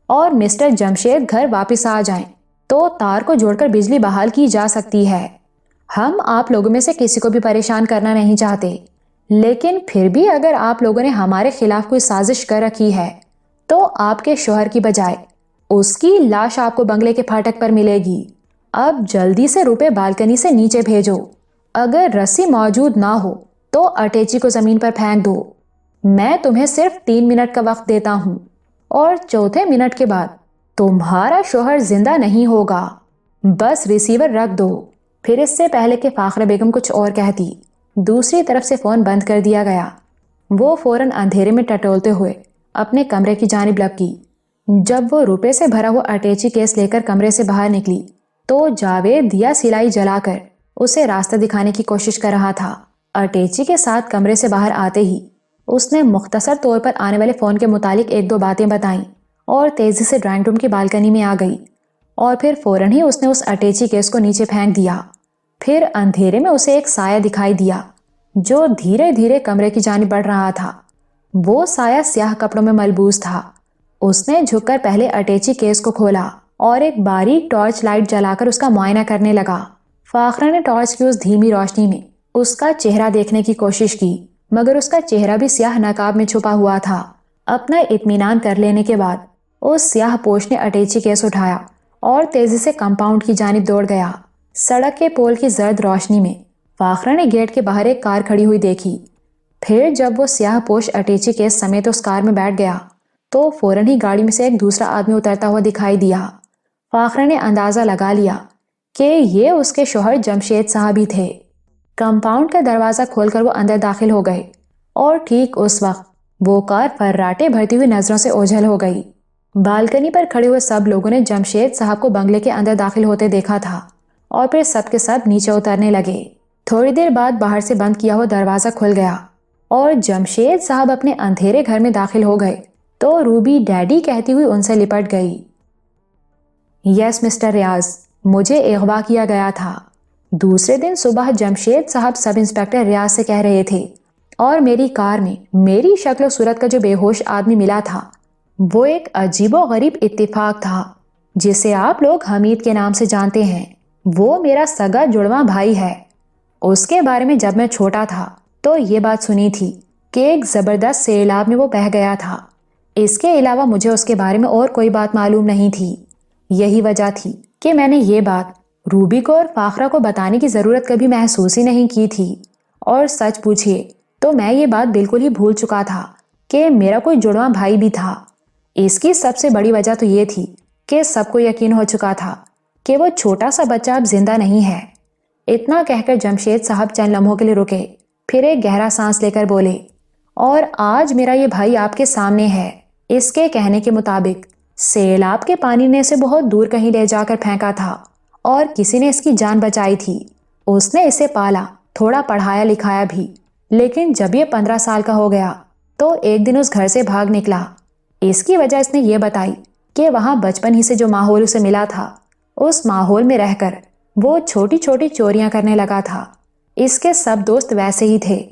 اور مسٹر جمشید گھر واپس آ جائیں تو تار کو جوڑ کر بجلی بحال کی جا سکتی ہے۔ ہم آپ لوگوں میں سے کسی کو بھی پریشان کرنا نہیں چاہتے، لیکن پھر بھی اگر آپ لوگوں نے ہمارے خلاف کوئی سازش کر رکھی ہے تو آپ کے شوہر کی بجائے اس کی لاش آپ کو بنگلے کے پھاٹک پر ملے گی۔ اب جلدی سے روپے بالکنی سے نیچے بھیجو۔ اگر رسی موجود نہ ہو تو اٹیچی کو زمین پر پھینک دو۔ میں تمہیں صرف 3 منٹ کا وقت دیتا ہوں، اور چوتھے منٹ کے بعد تمہارا شوہر زندہ نہیں ہوگا۔ بس ریسیور رکھ دو۔ پھر اس سے پہلے کہ فاخرہ بیگم کچھ اور کہتی، دوسری طرف سے فون بند کر دیا گیا۔ وہ فوراً اندھیرے میں ٹٹولتے ہوئے اپنے کمرے کی جانب لپکی۔ جب وہ روپے سے بھرا ہوا اٹیچی کیس لے کر کمرے سے باہر نکلی تو جاوید دیا سلائی جلا کر اسے راستہ دکھانے کی کوشش کر رہا تھا۔ اٹیچی کے ساتھ کمرے سے باہر آتے ہی اس نے مختصر طور پر آنے والے فون کے متعلق 1-2 باتیں بتائیں اور تیزی سے ڈرائنگ روم کی بالکنی میں آ گئی، اور پھر فوراً ہی اس نے اس اٹیچی کیس کو نیچے پھینک دیا۔ پھر اندھیرے میں اسے ایک سایہ دکھائی دیا جو دھیرے دھیرے کمرے کی جانب بڑھ رہا تھا۔ وہ سایہ سیاہ کپڑوں میں ملبوس تھا۔ اس نے جھک کر پہلے اٹیچی کیس کو کھولا اور ایک باریک ٹارچ لائٹ جلا کر اس کا معائنہ کرنے لگا۔ فاخرہ نے ٹارچ کی اس دھیمی روشنی میں اس کا چہرہ دیکھنے کی کوشش کی، مگر اس کا چہرہ بھی سیاہ نقاب میں چھپا ہوا تھا۔ اپنا اطمینان کر لینے کے بعد اس سیاہ پوش نے اٹیچی کیس اٹھایا اور تیزی سے کمپاؤنڈ کی جانب دوڑ گیا۔ سڑک کے پول کی زرد روشنی میں فاخرہ نے گیٹ کے باہر ایک کار کھڑی ہوئی دیکھی۔ پھر جب وہ سیاہ پوش اٹیچی کیس سمیت اس کار میں بیٹھ گیا تو فوراً ہی گاڑی میں سے ایک دوسرا آدمی اترتا ہوا دکھائی دیا۔ فاخرہ نے اندازہ لگا لیا کہ یہ اس کے شوہر جمشید صاحب ہی تھے۔ کمپاؤنڈ کا دروازہ کھول کر وہ اندر داخل ہو گئے، اور ٹھیک اس وقت وہ کار فراٹے بھرتی ہوئی نظروں سے اوجھل ہو گئی۔ بالکنی پر کھڑے ہوئے سب لوگوں نے جمشید صاحب کو بنگلے کے اندر داخل ہوتے دیکھا تھا، اور پھر سب کے سب نیچے اترنے لگے۔ تھوڑی دیر بعد باہر سے بند کیا ہوا دروازہ کھل گیا اور جمشید صاحب اپنے اندھیرے گھر میں داخل ہو گئے تو روبی ڈیڈی کہتی ہوئی ان سے لپٹ گئی۔ یس مسٹر ریاض، مجھے اغوا کیا گیا تھا۔ دوسرے دن صبح جمشید صاحب سب انسپکٹر ریاض سے کہہ رہے تھے، اور میری کار میں میری شکل و صورت کا جو بے ہوش آدمی ملا تھا وہ ایک عجیب و غریب اتفاق تھا جسے آپ لوگ حمید کے نام سے جانتے ہیں۔ وہ میرا سگا جڑواں بھائی ہے۔ اس کے بارے میں جب میں چھوٹا تھا تو یہ بات سنی تھی کہ ایک زبردست سیلاب میں وہ بہہ گیا تھا۔ اس کے علاوہ مجھے اس کے بارے میں اور کوئی بات معلوم نہیں تھی۔ یہی وجہ تھی کہ میں نے یہ بات روبی کو اور فاخرہ کو بتانے کی ضرورت کبھی محسوس ہی نہیں کی تھی، اور سچ پوچھئے تو میں یہ بات بالکل ہی بھول چکا تھا کہ میرا کوئی جڑواں بھائی بھی تھا۔ اس کی سب سے بڑی وجہ تو یہ تھی کہ سب کو یقین ہو چکا تھا کہ وہ چھوٹا سا بچہ اب زندہ نہیں ہے۔ اتنا کہہ کر جمشید صاحب چند لمحوں کے لیے رکے، پھر ایک گہرا سانس لے کر بولے، اور آج میرا یہ بھائی آپ کے سامنے ہے۔ اس کے کہنے کے مطابق سیلاب کے پانی نے اسے بہت دور کہیں لے جا کر پھینکا تھا، اور کسی نے اس کی جان بچائی تھی۔ اس نے اسے پالا، تھوڑا پڑھایا لکھایا بھی، لیکن جب یہ 15 سال کا ہو گیا تو ایک دن اس گھر سے بھاگ نکلا۔ اس کی وجہ اس نے یہ بتائی کہ وہاں بچپن ہی سے جو ماحول اسے ملا تھا، اس ماحول میں رہ کر وہ چھوٹی چھوٹی چوریاں کرنے لگا تھا۔ اس کے سب دوست ویسے ہی تھے۔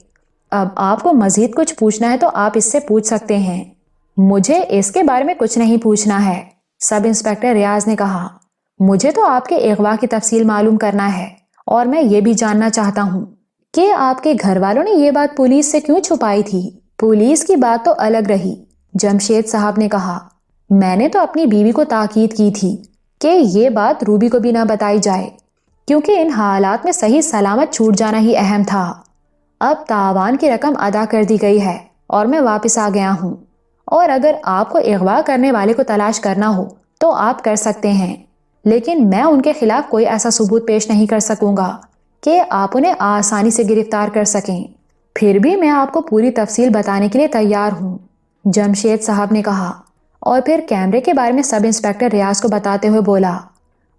اب آپ کو مزید کچھ پوچھنا ہے تو آپ اس سے پوچھ سکتے ہیں۔ مجھے اس کے بارے میں کچھ نہیں پوچھنا ہے، سب انسپکٹر ریاض نے کہا۔ مجھے تو آپ کے اغوا کی تفصیل معلوم کرنا ہے، اور میں یہ بھی جاننا چاہتا ہوں کہ آپ کے گھر والوں نے یہ بات پولیس سے کیوں چھپائی تھی؟ پولیس کی بات تو الگ رہی، جمشید صاحب نے کہا۔ میں نے تو اپنی بیوی کو تاکید کی تھی کہ یہ بات روبی کو بھی نہ بتائی جائے، کیونکہ ان حالات میں صحیح سلامت چھوٹ جانا ہی اہم تھا۔ اب تاوان کی رقم ادا کر دی گئی ہے اور میں واپس آ گیا ہوں، اور اگر آپ کو اغوا کرنے والے کو تلاش کرنا ہو تو آپ کر سکتے ہیں، لیکن میں ان کے خلاف کوئی ایسا ثبوت پیش نہیں کر سکوں گا کہ آپ انہیں آسانی سے گرفتار کر سکیں۔ پھر بھی میں آپ کو پوری تفصیل بتانے کے لیے تیار ہوں، جمشید صاحب نے کہا، اور پھر کیمرے کے بارے میں سب انسپکٹر ریاض کو بتاتے ہوئے بولا،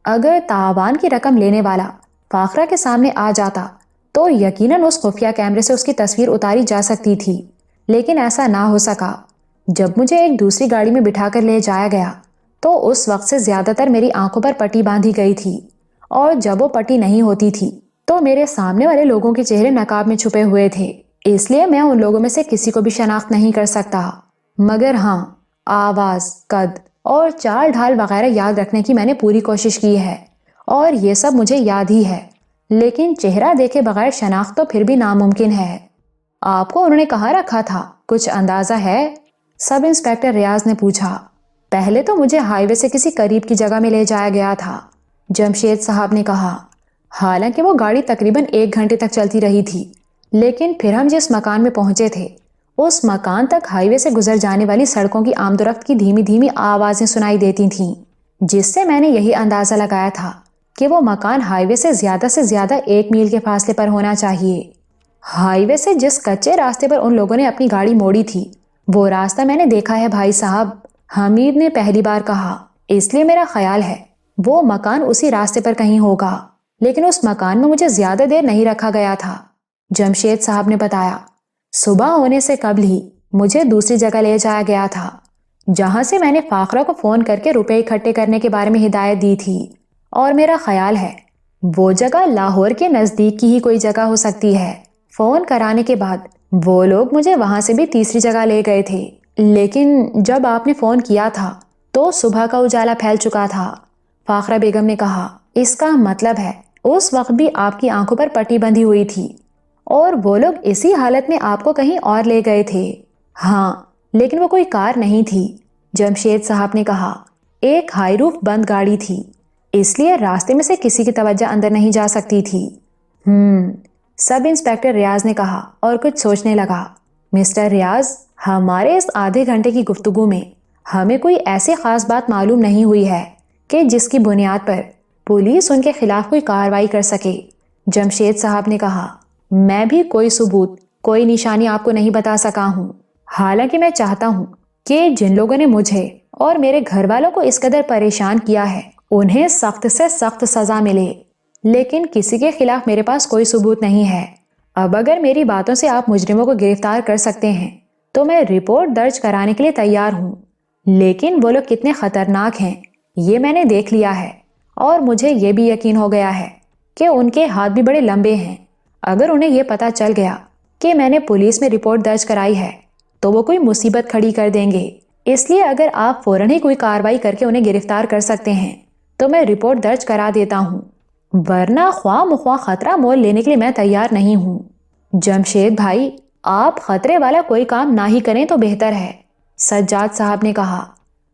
اگر تاوان کی رقم لینے والا فاخرہ کے سامنے آ جاتا تو یقیناً اس خفیہ کیمرے سے اس کی تصویر اتاری جا سکتی تھی، لیکن ایسا نہ ہو سکا۔ جب مجھے ایک دوسری گاڑی میں بٹھا کر لے جایا گیا تو اس وقت سے زیادہ تر میری آنکھوں پر پٹی باندھی گئی تھی، اور جب وہ پٹی نہیں ہوتی تھی تو میرے سامنے والے لوگوں کے چہرے نقاب میں چھپے ہوئے تھے، اس لیے میں ان لوگوں میں سے کسی کو بھی شناخت نہیں کر سکتا، مگر ہاں، آواز، قد اور چال ڈھال وغیرہ یاد رکھنے کی میں نے پوری کوشش کی ہے اور یہ سب مجھے یاد ہی ہے، لیکن چہرہ دیکھے بغیر شناخت تو پھر بھی ناممکن ہے۔ آپ کو انہوں نے کہاں رکھا تھا، کچھ اندازہ ہے؟ سب انسپیکٹر ریاض نے پوچھا۔ پہلے تو مجھے ہائی وے سے کسی قریب کی جگہ میں لے جایا گیا تھا، جمشید صاحب نے کہا۔ حالانکہ وہ گاڑی تقریباً 1 گھنٹے تک چلتی رہی تھی، لیکن پھر ہم جس مکان میں پہنچے تھے اس مکان تک ہائی وے سے گزر جانے والی سڑکوں کی آمد و رفت کی دھیمی دھیمی آوازیں سنائی دیتی تھیں، جس سے میں نے یہی اندازہ لگایا تھا کہ وہ مکان ہائی وے سے زیادہ 1 میل کے فاصلے پر ہونا چاہیے۔ ہائی وے سے جس کچے راستے پر ان لوگوں نے اپنی گاڑی موڑی تھی وہ راستہ میں نے دیکھا ہے بھائی صاحب، حمید نے پہلی بار کہا۔ اس لیے میرا خیال ہے وہ مکان اسی راستے پر کہیں ہوگا، لیکن اس مکان میں مجھے زیادہ دیر نہیں رکھا گیا تھا، جمشید صاحب نے بتایا۔ صبح ہونے سے قبل ہی مجھے دوسری جگہ لے جایا گیا تھا، جہاں سے میں نے فاخرہ کو فون کر کے روپے اکٹھے کرنے کے بارے میں ہدایت دی تھی، اور میرا خیال ہے وہ جگہ لاہور کے نزدیک کی ہی کوئی جگہ ہو سکتی ہے۔ فون کرانے کے بعد وہ لوگ مجھے وہاں سے بھی تیسری جگہ لے گئے تھے، لیکن جب آپ نے فون کیا تھا تو صبح کا اجالا پھیل چکا تھا، فاخرہ بیگم نے کہا۔ اس کا مطلب ہے اس وقت بھی آپ کی آنکھوں پر پٹی بندھی ہوئی تھی اور وہ لوگ اسی حالت میں آپ کو کہیں اور لے گئے تھے۔ ہاں، لیکن وہ کوئی کار نہیں تھی، جمشید صاحب نے کہا، ایک ہائی روف بند گاڑی تھی، اس لیے راستے میں سے کسی کی توجہ اندر نہیں جا سکتی تھی۔ سب انسپیکٹر ریاض نے کہا اور کچھ سوچنے لگا۔ مسٹر ریاض، ہمارے اس آدھے گھنٹے کی گفتگو میں ہمیں کوئی ایسی خاص بات معلوم نہیں ہوئی ہے کہ جس کی بنیاد پر پولیس ان کے خلاف کوئی کارروائی کر سکے، جمشید صاحب نے کہا۔ میں بھی کوئی ثبوت، کوئی نشانی آپ کو نہیں بتا سکا ہوں، حالانکہ میں چاہتا ہوں کہ جن لوگوں نے مجھے اور میرے گھر والوں کو اس قدر پریشان کیا ہے انہیں سخت سے سخت سزا ملے، لیکن کسی کے خلاف میرے پاس کوئی ثبوت نہیں ہے۔ اب اگر میری باتوں سے آپ مجرموں کو گرفتار کر سکتے ہیں تو میں رپورٹ درج کرانے کے لیے تیار ہوں، لیکن وہ لوگ کتنے خطرناک ہیں یہ میں نے دیکھ لیا ہے، اور مجھے یہ بھی یقین ہو گیا ہے کہ ان کے ہاتھ بھی بڑے لمبے ہیں۔ اگر انہیں یہ پتا چل گیا کہ میں نے پولیس میں رپورٹ درج کرائی ہے تو وہ کوئی مصیبت کھڑی کر دیں گے، اس لیے اگر آپ فوراً ہی کوئی کارروائی کر کے انہیں گرفتار کر سکتے ہیں تو میں رپورٹ درج کرا دیتا ہوں، ورنہ خواہ مخواہ خطرہ مول لینے کے لیے میں تیار نہیں ہوں۔ جمشید بھائی، آپ خطرے والا کوئی کام نہ ہی کریں تو بہتر ہے، سجاد صاحب نے کہا۔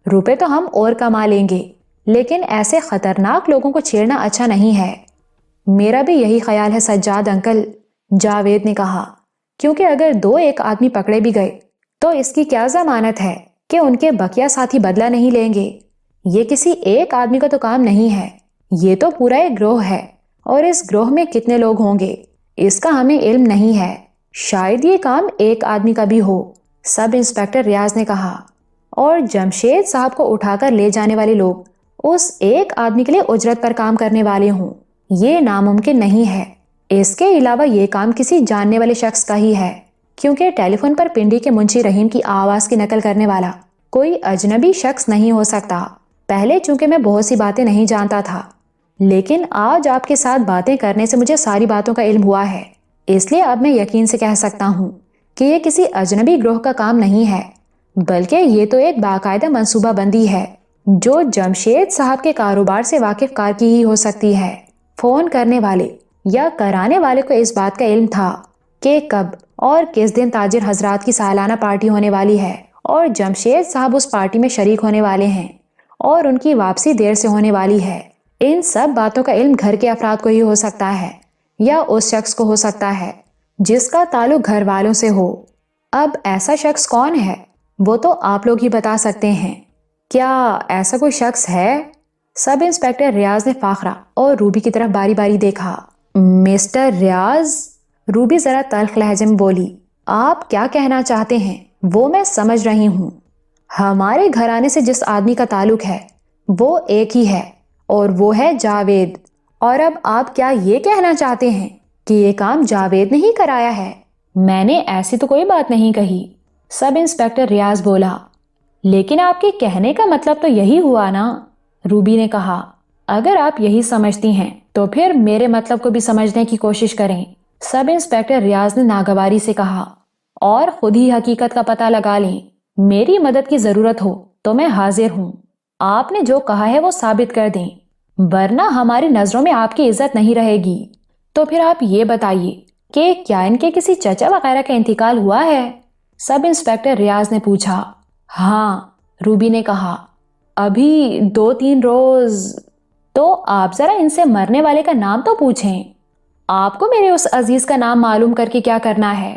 روپے تو ہم اور کما لیں گے، لیکن ایسے خطرناک لوگوں کو چھیڑنا اچھا نہیں ہے۔ میرا بھی یہی خیال ہے سجاد انکل، جاوید نے کہا، کیونکہ اگر 2 آدمی پکڑے بھی گئے تو اس کی کیا ضمانت ہے کہ ان کے بقیہ ساتھی بدلہ نہیں لیں گے؟ یہ کسی ایک آدمی کا تو کام نہیں ہے، یہ تو پورا ایک گروہ ہے، اور اس گروہ میں کتنے لوگ ہوں گے اس کا ہمیں علم نہیں ہے، شاید یہ کام ایک آدمی کا بھی ہو، سب انسپیکٹر ریاض نے کہا۔ اور جمشید صاحب کو اٹھا کر لے جانے والے لوگ اس ایک آدمی کے لیے اجرت پر کام کرنے والے ہوں، یہ ناممکن نہیں ہے۔ اس کے علاوہ یہ کام کسی جاننے والے شخص کا ہی ہے، کیونکہ ٹیلی فون پر پنڈی کے منشی رحیم کی آواز کی نقل کرنے والا کوئی اجنبی شخص نہیں ہو سکتا۔ پہلے چونکہ میں بہت سی باتیں نہیں جانتا تھا، لیکن آج آپ کے ساتھ باتیں کرنے سے مجھے ساری باتوں کا علم ہوا ہے، اس لیے اب میں یقین سے کہہ سکتا ہوں کہ یہ کسی اجنبی گروہ کا کام نہیں ہے، بلکہ یہ تو ایک باقاعدہ منصوبہ بندی ہے جو جمشید صاحب کے کاروبار سے واقف کار کی ہی ہو سکتی ہے۔ فون کرنے والے یا کرانے والے کو اس بات کا علم تھا کہ کب اور کس دن تاجر حضرات کی سالانہ پارٹی ہونے والی ہے، اور جمشید صاحب اس پارٹی میں شریک ہونے والے ہیں، اور ان کی واپسی دیر سے ہونے والی ہے۔ ان سب باتوں کا علم گھر کے افراد کو ہی ہو سکتا ہے، یا اس شخص کو ہو سکتا ہے جس کا تعلق گھر والوں سے ہو۔ اب ایسا شخص کون ہے وہ تو آپ لوگ ہی بتا سکتے ہیں۔ کیا ایسا کوئی شخص ہے؟ سب انسپیکٹر ریاض نے فاخرہ اور روبی کی طرف باری باری دیکھا۔ مسٹر ریاض، روبی ذرا تلخ لہجے میں بولی، آپ کیا کہنا چاہتے ہیں وہ میں سمجھ رہی ہوں۔ ہمارے گھرانے سے جس آدمی کا تعلق ہے وہ ایک ہی ہے، اور وہ ہے جاوید۔ اور اب آپ کیا یہ کہنا چاہتے ہیں کہ یہ کام جاوید نے ہی کرایا ہے؟ میں نے ایسی تو کوئی بات نہیں کہی، سب انسپیکٹر ریاض بولا۔ لیکن آپ کے کہنے کا مطلب تو یہی ہوا نا، روبی نے کہا۔ اگر آپ یہی سمجھتی ہیں تو پھر میرے مطلب کو بھی سمجھنے کی کوشش کریں، سب انسپیکٹر ریاض نے ناگواری سے کہا، اور خود ہی حقیقت کا پتہ لگا لیں۔ میری مدد کی ضرورت ہو تو میں حاضر ہوں۔ آپ نے جو کہا ہے وہ ثابت کر دیں، ورنہ ہماری نظروں میں آپ کی عزت نہیں رہے گی۔ تو پھر آپ یہ بتائیے کہ کیا ان کے کسی چچا وغیرہ کا انتقال ہوا ہے؟ سب انسپیکٹر ریاض نے پوچھا۔ ہاں، روبی نے کہا، ابھی 2-3 روز۔ تو آپ ذرا ان سے مرنے والے کا نام تو پوچھیں۔ آپ کو میرے اس عزیز کا نام معلوم کر کے کیا کرنا ہے؟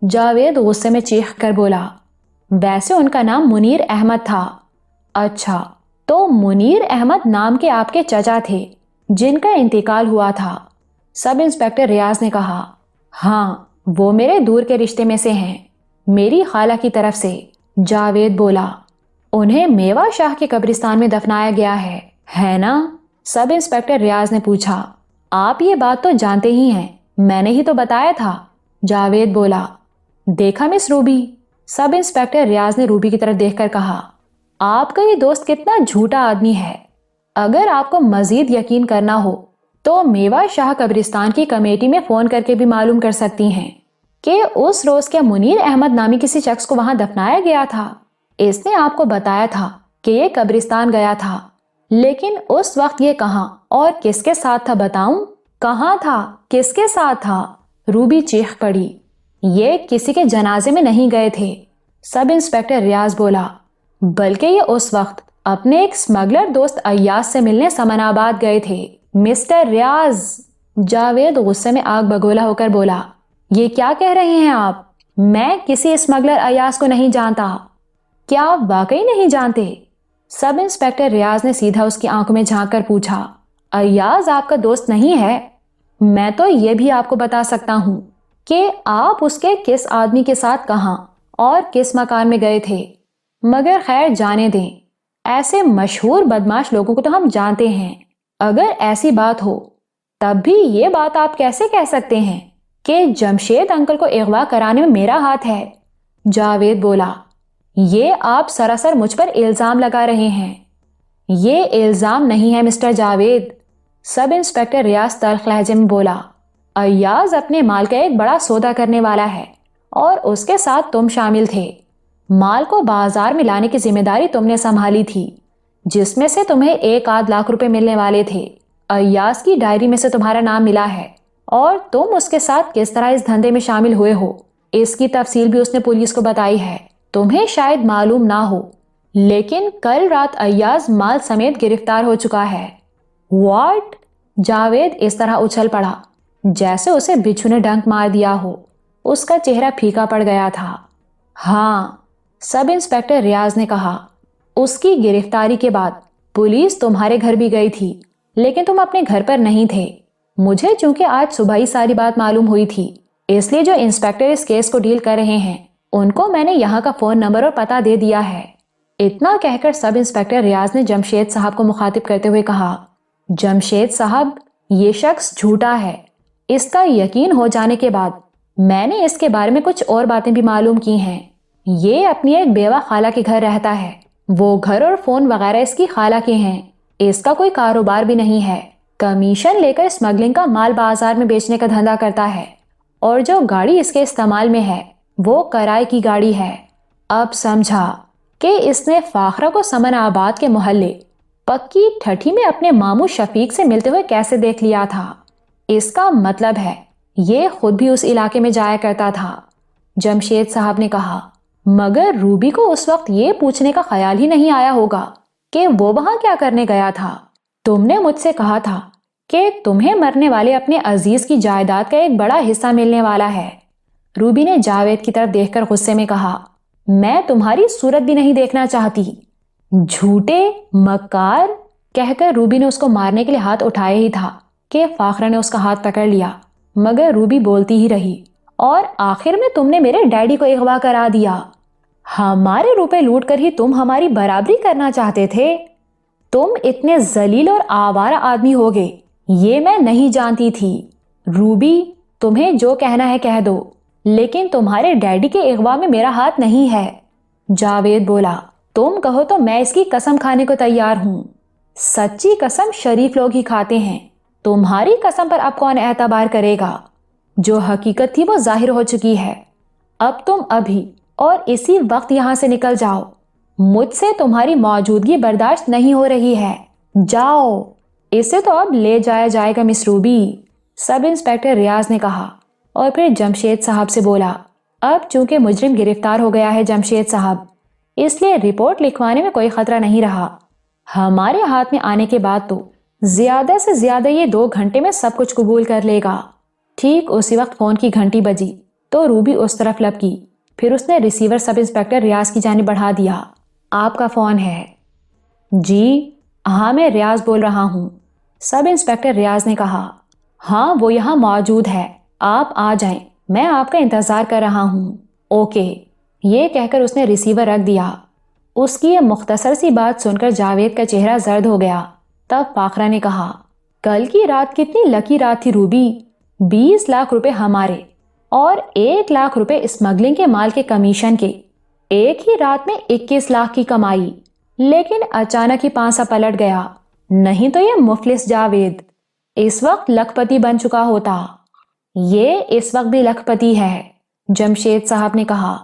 جاوید غصے میں چیخ کر بولا۔ ویسے ان کا نام منیر احمد تھا۔ اچھا، تو منیر احمد نام کے آپ کے چچا تھے جن کا انتقال ہوا تھا؟ سب انسپیکٹر ریاض نے کہا۔ ہاں، وہ میرے دور کے رشتے میں سے ہیں، میری خالہ کی طرف سے۔ جاوید بولا۔ انہیں میوہ شاہ کے قبرستان میں دفنایا گیا ہے نا؟ سب انسپیکٹر ریاض نے پوچھا۔ آپ یہ بات تو جانتے ہی ہیں، میں نے ہی تو بتایا تھا، جاوید بولا۔ دیکھا مس روبی، سب انسپیکٹر ریاض نے روبی کی طرف دیکھ کر کہا، آپ کا یہ دوست کتنا جھوٹا آدمی ہے۔ اگر آپ کو مزید یقین کرنا ہو تو میوہ شاہ قبرستان کی کمیٹی میں فون کر کے بھی معلوم کر سکتی ہیں کہ اس روز کیا منیر احمد نامی کسی شخص کو وہاں دفنایا گیا تھا۔ اس نے آپ کو بتایا تھا کہ یہ قبرستان گیا تھا، لیکن اس وقت یہ کہاں اور کس کے ساتھ تھا بتاؤں؟ کہاں تھا، کس کے ساتھ تھا؟ روبی چیخ پڑی۔ یہ کسی کے جنازے میں نہیں گئے تھے، سب انسپیکٹر ریاض بولا، بلکہ یہ اس وقت اپنے ایک اسمگلر دوست ایاز سے ملنے سمن آباد گئے تھے۔ مسٹر ریاض، جاوید غصے میں آگ بگولا ہو کر بولا، یہ کیا کہہ رہے ہیں آپ؟ میں کسی اسمگلر ایاز کو نہیں جانتا۔ کیا آپ واقعی نہیں جانتے؟ سب انسپیکٹر ریاض نے سیدھا اس کی آنکھوں میں جھانک کر پوچھا۔ ایاز آپ کا دوست نہیں ہے؟ میں تو یہ بھی آپ کو بتا سکتا ہوں کہ آپ اس کے کس آدمی کے ساتھ کہاں اور کس مکان میں گئے تھے، مگر خیر جانے دیں، ایسے مشہور بدماش لوگوں کو تو ہم جانتے ہیں۔ اگر ایسی بات ہو تب بھی یہ بات آپ کیسے کہہ سکتے ہیں کہ جمشید انکل کو اغوا کرانے میں میرا ہاتھ ہے؟ جاوید بولا، یہ آپ سراسر مجھ پر الزام لگا رہے ہیں۔ یہ الزام نہیں ہے مسٹر جاوید، سب انسپیکٹر ریاض تلخ لہجے میں بولا۔ ایاز اپنے مال کا ایک بڑا سودا کرنے والا ہے اور اس کے ساتھ تم شامل تھے۔ مال کو بازار میں لانے کی ذمہ داری تم نے سنبھالی تھی، جس میں سے تمہیں 1 لاکھ روپے ملنے والے تھے۔ ایاز کی ڈائری میں سے تمہارا نام ملا ہے اور تم اس کے ساتھ کس طرح اس دھندے میں شامل ہوئے ہو اس کی تفصیل بھی اس نے پولیس کو بتائی ہے۔ تمہیں شاید معلوم نہ ہو، لیکن کل رات ایاز مال سمیت گرفتار ہو چکا ہے۔ واٹ؟ جاوید اس طرح اچھل پڑا جیسے اسے بچھو نے ڈنک مار دیا ہو، اس کا چہرہ پھیکا پڑ گیا تھا۔ ہاں، سب انسپیکٹر ریاض نے کہا، اس کی گرفتاری کے بعد پولیس تمہارے گھر بھی گئی تھی، لیکن تم اپنے گھر پر نہیں تھے۔ مجھے چونکہ آج صبح ہی ساری بات معلوم ہوئی تھی، اس لیے جو انسپیکٹر اس کیس کو ڈیل کر رہے ہیں ان کو میں نے یہاں کا فون نمبر اور پتہ دے دیا ہے۔ اتنا کہہ کر سب انسپیکٹر ریاض نے جمشید صاحب کو مخاطب کرتے ہوئے کہا، جمشید صاحب، یہ شخص جھوٹا ہے۔ اس کا یقین ہو جانے کے بعد میں نے اس کے بارے میں کچھ اور باتیں بھی معلوم کی ہیں۔ یہ اپنی ایک بیوہ خالہ کے گھر رہتا ہے، وہ گھر اور فون وغیرہ اس کی خالہ کے ہیں۔ اس کا کوئی کاروبار بھی نہیں ہے، کمیشن لے کر اسمگلنگ کا مال بازار میں بیچنے کا دھندا کرتا ہے، اور جو گاڑی اس کے استعمال میں ہے وہ کرائے کی گاڑی ہے۔ اب سمجھا کہ اس نے فاخرہ کو سمن آباد کے محلے پکی ٹھٹھی میں اپنے ماموں شفیق سے ملتے ہوئے کیسے دیکھ لیا تھا۔ اس کا مطلب ہے یہ خود بھی اس علاقے میں جایا کرتا تھا، جمشید صاحب نے کہا۔ مگر روبی کو اس وقت یہ پوچھنے کا خیال ہی نہیں آیا ہوگا کہ وہ وہاں کیا کرنے گیا تھا۔ تم نے مجھ سے کہا تھا کہ تمہیں مرنے والے اپنے عزیز کی جائیداد کا ایک بڑا حصہ ملنے والا ہے، روبی نے جاوید کی طرف دیکھ کر غصے میں کہا۔ میں تمہاری صورت بھی نہیں دیکھنا چاہتی، جھوٹے مکار، کہہ کر روبی نے اس کو مارنے کے لیے ہاتھ اٹھایا ہی تھا کہ فاخرہ نے اس کا ہاتھ پکڑ لیا، مگر روبی بولتی ہی رہی، اور آخر میں تم نے میرے ڈیڈی کو اغوا کرا دیا۔ ہمارے روپے لوٹ کر ہی تم ہماری برابری کرنا چاہتے تھے؟ تم اتنے ذلیل اور آوارہ آدمی ہوگے یہ میں نہیں جانتی تھی۔ روبی، تمہیں جو کہنا ہے کہہ دو، لیکن تمہارے ڈیڈی کے اغوا میں میرا ہاتھ نہیں ہے۔ جاوید بولا، تم کہو تو میں اس کی قسم کھانے کو تیار ہوں۔ سچی قسم شریف لوگ ہی کھاتے ہیں، تمہاری قسم پر اب کون اعتبار کرے گا؟ جو حقیقت تھی وہ ظاہر ہو چکی ہے۔ اب تم ابھی اور اسی وقت یہاں سے نکل جاؤ، مجھ سے تمہاری موجودگی برداشت نہیں ہو رہی ہے، جاؤ، اسے تو اب لے جایا جائے گا مس روبی، سب انسپیکٹر ریاض نے کہا اور پھر جمشید صاحب سے بولا، اب چونکہ مجرم گرفتار ہو گیا ہے جمشید صاحب، اس لیے رپورٹ لکھوانے میں کوئی خطرہ نہیں رہا۔ ہمارے ہاتھ میں آنے کے بعد تو زیادہ سے زیادہ یہ 2 گھنٹے میں سب کچھ قبول کر لے گا۔ ٹھیک اسی وقت فون کی گھنٹی بجی تو روبی اس طرف لپکی، پھر اس نے ریسیور سب انسپیکٹر ریاض کی جانب بڑھا دیا۔ آپ کا فون ہے؟ جی ہاں، میں ریاض بول رہا ہوں، سب انسپیکٹر ریاض نے کہا۔ ہاں وہ یہاں موجود ہے، آپ آ جائیں، میں آپ کا انتظار کر رہا ہوں۔ اوکے، یہ کہہ کر اس نے ریسیور رکھ دیا۔ اس کی یہ مختصر سی بات سن کر جاوید کا چہرہ زرد ہو گیا۔ تب فاخرہ نے کہا، کل کی رات کتنی لکی رات تھی روبی، 20 لاکھ روپے ہمارے اور 1 لاکھ روپے اسمگلنگ کے مال کے کمیشن کے، ایک ہی رات میں 21 لاکھ کی کمائی۔ لیکن اچانک ہی پانسا پلٹ گیا، نہیں تو یہ مفلس جاوید اس وقت لکھ پتی بن چکا ہوتا۔ یہ اس وقت بھی لکھ پتی ہے، جمشید صاحب نے کہا۔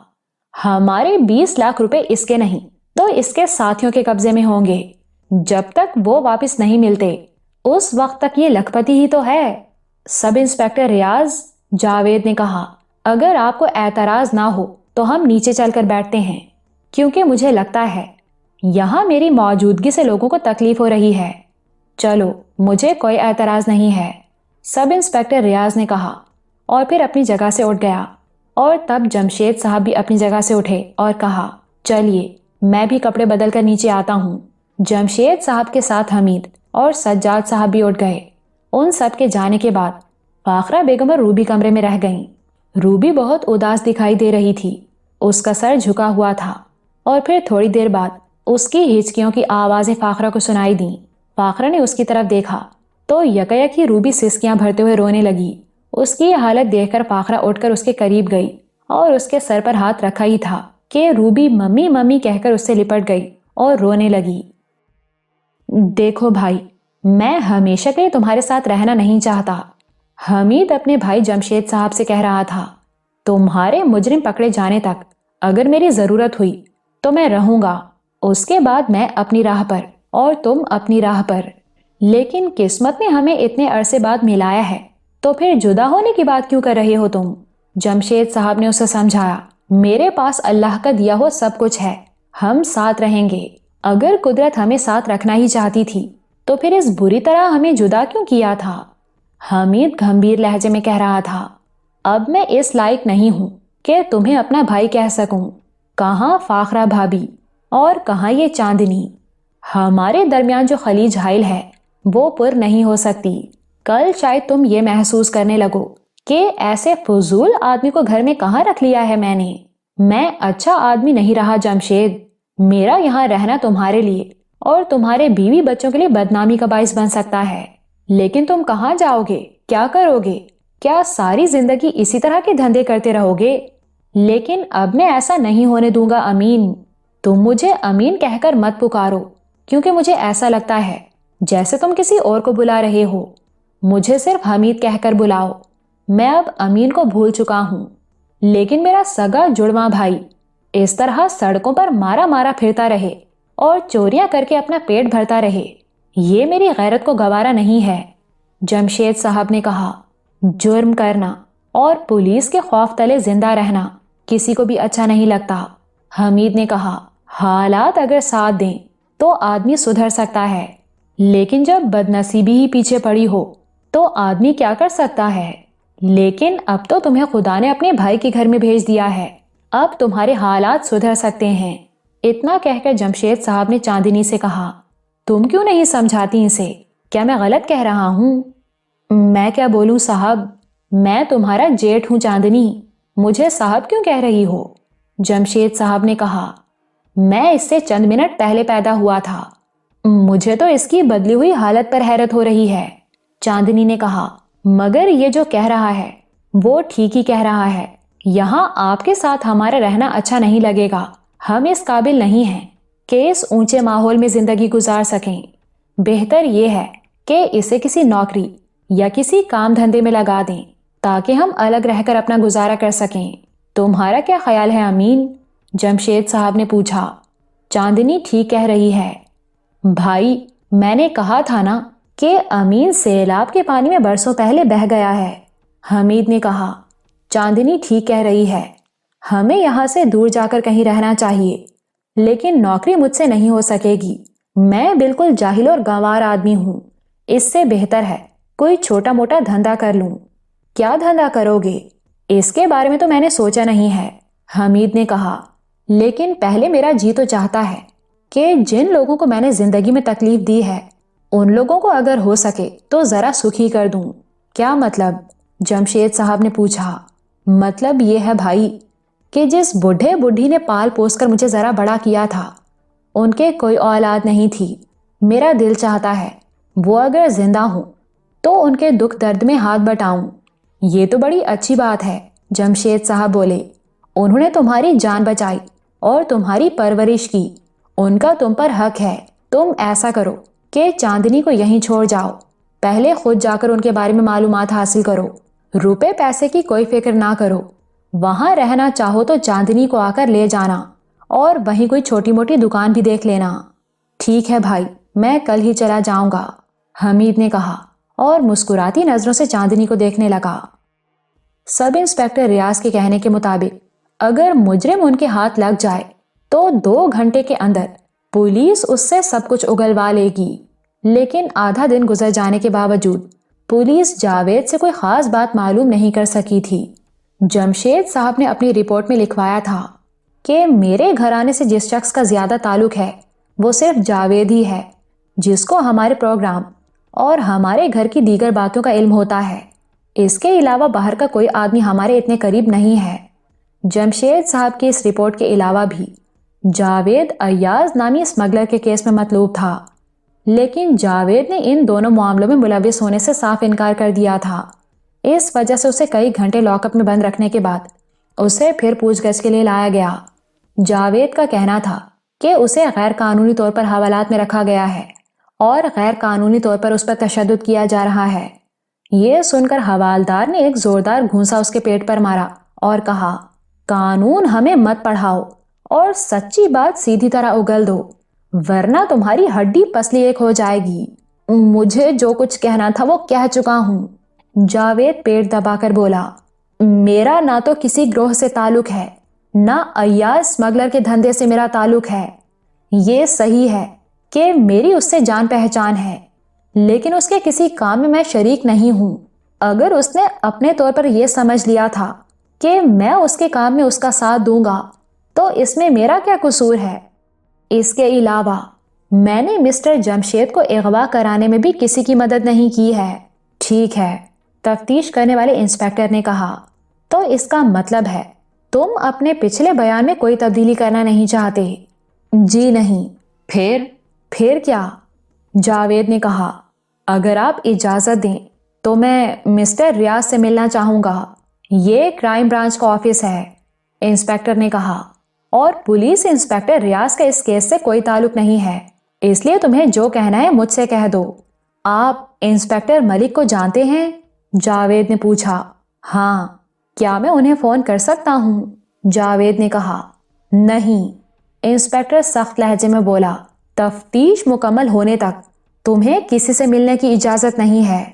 ہمارے 20 لاکھ روپے اس کے نہیں تو اس کے ساتھیوں کے قبضے میں ہوں گے، جب تک وہ واپس نہیں ملتے اس وقت تک یہ لکھ پتی ہی تو ہے۔ سب انسپیکٹر ریاض، جاوید نے کہا، اگر آپ کو اعتراض نہ ہو تو ہم نیچے چل کر بیٹھتے ہیں، کیونکہ مجھے لگتا ہے یہاں میری موجودگی سے لوگوں کو تکلیف ہو رہی ہے۔ چلو، مجھے کوئی اعتراض نہیں ہے، سب انسپیکٹر ریاض نے کہا اور پھر اپنی جگہ سے اٹھ گیا۔ اور تب جمشید صاحب بھی اپنی جگہ سے اٹھے اور کہا، چلیے میں بھی کپڑے بدل کر نیچے آتا ہوں۔ جمشید صاحب کے ساتھ حمید اور سجاد صاحب بھی اٹھ گئے۔ ان سب کے جانے کے بعد فاخرہ بیگم اور روبی کمرے میں رہ گئیں۔ روبی بہت اداس دکھائی دے رہی تھی، اس کا سر جھکا ہوا تھا اور پھر تھوڑی دیر بعد اس کی ہچکیوں کی آوازیں فاخرہ کو سنائی دیں۔ فاخرہ نے اس کی طرف دیکھا تو یکایک ہی روبی سسکیاں بھرتے ہوئے رونے لگی۔ اس کی حالت دیکھ کر فاخرہ اٹھ کر اس کے قریب گئی اور اس کے سر پر ہاتھ رکھا ہی تھا کہ روبی ممی ممی کہہ کر اس سے لپٹ گئی اور رونے لگی۔ دیکھو بھائی، میں ہمیشہ کے لیے تمہارے ساتھ رہنا نہیں چاہتا، حمید اپنے بھائی جمشید صاحب سے کہہ رہا تھا۔ تمہارے مجرم پکڑے جانے تک اگر میری ضرورت ہوئی تو میں رہوں گا، اس کے بعد میں اپنی راہ پر اور تم اپنی راہ پر۔ لیکن قسمت نے ہمیں اتنے عرصے بعد ملایا ہے، تو پھر جدا ہونے کی بات کیوں کر رہے ہو تم؟ جمشید صاحب نے اسے سمجھایا، میرے پاس اللہ کا دیا ہو سب کچھ ہے، ہم ساتھ رہیں گے۔ اگر قدرت ہمیں ساتھ رکھنا ہی چاہتی تھی تو پھر اس بری طرح ہمیں جدا کیوں کیا تھا؟ حمید گھمبیر لہجے میں کہہ رہا تھا، اب میں اس لائق نہیں ہوں کہ تمہیں اپنا بھائی کہہ سکوں۔ کہاں فاخرہ بھابی اور کہاں یہ چاندنی؟ ہمارے درمیان جو خلیج حائل ہے وہ پر نہیں ہو سکتی۔ کل شاید تم یہ محسوس کرنے لگو کہ ایسے فضول آدمی کو گھر میں کہاں رکھ لیا ہے میں نے۔ میں اچھا آدمی نہیں رہا جمشید، میرا یہاں رہنا تمہارے لیے اور تمہارے بیوی بچوں کے لیے بدنامی کا باعث بن سکتا ہے۔ لیکن تم کہاں جاؤ گے؟ کیا کرو گے؟ کیا ساری زندگی اسی طرح کے دھندے کرتے رہو گے؟ لیکن اب میں ایسا نہیں ہونے دوں گا امین۔ تم مجھے امین کہہ کر مت پکارو، کیونکہ مجھے ایسا لگتا ہے جیسے تم کسی اور کو بلا رہے ہو۔ مجھے صرف حمید کہہ کر بلاؤ۔ میں اب امین کو بھول چکا ہوں، لیکن میرا سگا جڑواں بھائی اس طرح سڑکوں پر مارا مارا پھرتا رہے اور چوریاں کر کے اپنا پیٹ بھرتا رہے، یہ میری غیرت کو گوارا نہیں ہے۔ جمشید صاحب نے کہا، جرم کرنا اور پولیس کے خوف تلے زندہ رہنا کسی کو بھی اچھا نہیں لگتا۔ حمید نے کہا، حالات اگر ساتھ دیں تو آدمی سدھر سکتا ہے، لیکن جب بدنصیبی ہی پیچھے پڑی ہو تو آدمی کیا کر سکتا ہے؟ لیکن اب تو تمہیں خدا نے اپنے بھائی کے گھر میں بھیج دیا ہے، اب تمہارے حالات سدھر سکتے ہیں۔ اتنا کہہ کر جمشید صاحب نے چاندنی سے کہا، تم کیوں نہیں سمجھاتی اسے؟ کیا میں غلط کہہ رہا ہوں؟ میں کیا بولوں صاحب، میں تمہارا جیٹھ ہوں چاندنی، مجھے صاحب کیوں کہہ رہی ہو؟ جمشید صاحب نے کہا، میں اس سے چند منٹ پہلے پیدا ہوا تھا، مجھے تو اس کی بدلی ہوئی حالت پر حیرت ہو رہی ہے۔ چاندنی نے کہا، مگر یہ جو کہہ رہا ہے وہ ٹھیک ہی کہہ رہا ہے، یہاں آپ کے ساتھ ہمارا رہنا اچھا نہیں لگے گا، ہم اس قابل نہیں ہیں کہ اس اونچے ماحول میں زندگی گزار سکیں۔ بہتر یہ ہے کہ اسے کسی نوکری یا کسی کام دھندے میں لگا دیں تاکہ ہم الگ رہ کر اپنا گزارا کر سکیں۔ تمہارا کیا خیال ہے امین؟ جمشید صاحب نے پوچھا۔ چاندنی ٹھیک کہہ رہی ہے بھائی، میں نے کہا تھا نا کہ امین سیلاب کے پانی میں برسوں پہلے بہہ گیا ہے، حمید نے کہا۔ چاندنی ٹھیک کہہ رہی ہے، ہمیں یہاں سے دور جا کر کہیں رہنا چاہیے، لیکن نوکری مجھ سے نہیں ہو سکے گی، میں بالکل جاہل اور گنوار آدمی ہوں، اس سے بہتر ہے کوئی چھوٹا موٹا دھندا کر لوں۔ کیا دھندا کرو گے؟ اس کے بارے میں تو میں نے سوچا نہیں ہے، حمید نے کہا، لیکن پہلے میرا جی تو چاہتا ہے کہ جن لوگوں کو میں نے زندگی میں تکلیف دی ہے ان لوگوں کو اگر ہو سکے تو ذرا سکھی کر دوں۔ کیا مطلب؟ جمشید صاحب نے پوچھا۔ مطلب یہ ہے بھائی کہ جس بوڑھے بوڑھی نے پال پوس کر مجھے ذرا بڑا کیا تھا، ان کے کوئی اولاد نہیں تھی، میرا دل چاہتا ہے وہ اگر زندہ ہوں تو ان کے دکھ درد میں ہاتھ بٹاؤں۔ یہ تو بڑی اچھی بات ہے، جمشید صاحب بولے، انہوں نے تمہاری جان بچائی اور تمہاری پرورش کی، ان کا تم پر حق ہے۔ تم ایسا کرو کہ چاندنی کو یہیں چھوڑ جاؤ، پہلے خود جا کر ان کے بارے میں معلومات حاصل کرو، روپے پیسے کی کوئی فکر نہ کرو، وہاں رہنا چاہو تو چاندنی کو آ کر لے جانا اور وہیں کوئی چھوٹی موٹی دکان بھی دیکھ لینا۔ ٹھیک ہے بھائی، میں کل ہی چلا جاؤں گا، حمید نے کہا اور مسکراتی نظروں سے چاندنی کو دیکھنے لگا۔ سب انسپکٹر ریاض کے کہنے کے مطابق اگر مجرم ان کے ہاتھ لگ جائے تو 2 گھنٹے کے اندر پولیس اس سے سب کچھ اگلوا لے گی، لیکن آدھا دن گزر جانے کے باوجود پولیس جاوید سے کوئی خاص بات معلوم نہیں کر سکی تھی۔ جمشید صاحب نے اپنی رپورٹ میں لکھوایا تھا کہ میرے گھرانے سے جس شخص کا زیادہ تعلق ہے وہ صرف جاوید ہی ہے، جس کو ہمارے پروگرام اور ہمارے گھر کی دیگر باتوں کا علم ہوتا ہے، اس کے علاوہ باہر کا کوئی آدمی ہمارے اتنے قریب نہیں ہے۔ جمشید صاحب کی اس رپورٹ کے علاوہ بھی جاوید ایاز نامی اسمگلر کے کیس میں مطلوب تھا، لیکن جاوید نے ان دونوں معاملوں میں ملوث ہونے سے صاف انکار کر دیا تھا۔ اس وجہ سے اسے کئی گھنٹے لاک اپ میں بند رکھنے کے بعد اسے پھر پوچھ گچھ کے لیے لایا گیا۔ جاوید کا کہنا تھا کہ اسے غیر قانونی طور پر حوالات میں رکھا گیا ہے اور غیر قانونی طور پر اس پر تشدد کیا جا رہا ہے۔ یہ سن کر حوالدار نے ایک زوردار گھونسا اس کے پیٹ پر مارا اور کہا، قانون ہمیں مت پڑھاؤ اور سچی بات سیدھی طرح اگل دو، ورنہ تمہاری ہڈی پسلی ایک ہو جائے گی۔ مجھے جو کچھ کہنا تھا وہ کہہ چکا ہوں، جاوید پیٹ دبا کر بولا۔ میرا نہ تو کسی گروہ سے تعلق ہے، نہ ایاز اسمگلر کے دھندے سے میرا تعلق ہے۔ یہ صحیح ہے کہ میری اس سے جان پہچان ہے، لیکن اس کے کسی کام میں میں شریک نہیں ہوں۔ اگر اس نے اپنے طور پر یہ سمجھ لیا تھا کہ میں اس کے کام میں اس کا ساتھ دوں گا تو اس میں میرا کیا قصور ہے؟ اس کے علاوہ میں نے مسٹر جمشید کو اغوا کرانے میں بھی کسی کی مدد نہیں کی ہے۔ ٹھیک ہے، تفتیش کرنے والے انسپکٹر نے کہا، تو اس کا مطلب ہے تم اپنے پچھلے بیان میں کوئی تبدیلی کرنا نہیں چاہتے؟ جی نہیں۔ پھر کیا؟ جاوید نے کہا، اگر آپ اجازت دیں تو میں مسٹر ریاض سے ملنا چاہوں گا، یہ کرائم برانچ کا آفس ہے، انسپکٹر نے کہا، اور پولیس انسپکٹر ریاض کا اس کیس سے کوئی تعلق نہیں ہے، اس لیے تمہیں جو کہنا ہے مجھ سے کہہ دو۔ آپ انسپکٹر ملک کو جانتے ہیں؟ جاوید نے پوچھا۔ ہاں، کیا میں انہیں فون کر سکتا ہوں؟ جاوید نے کہا۔ نہیں، انسپکٹر سخت لہجے میں بولا، تفتیش مکمل ہونے تک تمہیں کسی سے ملنے کی اجازت نہیں ہے،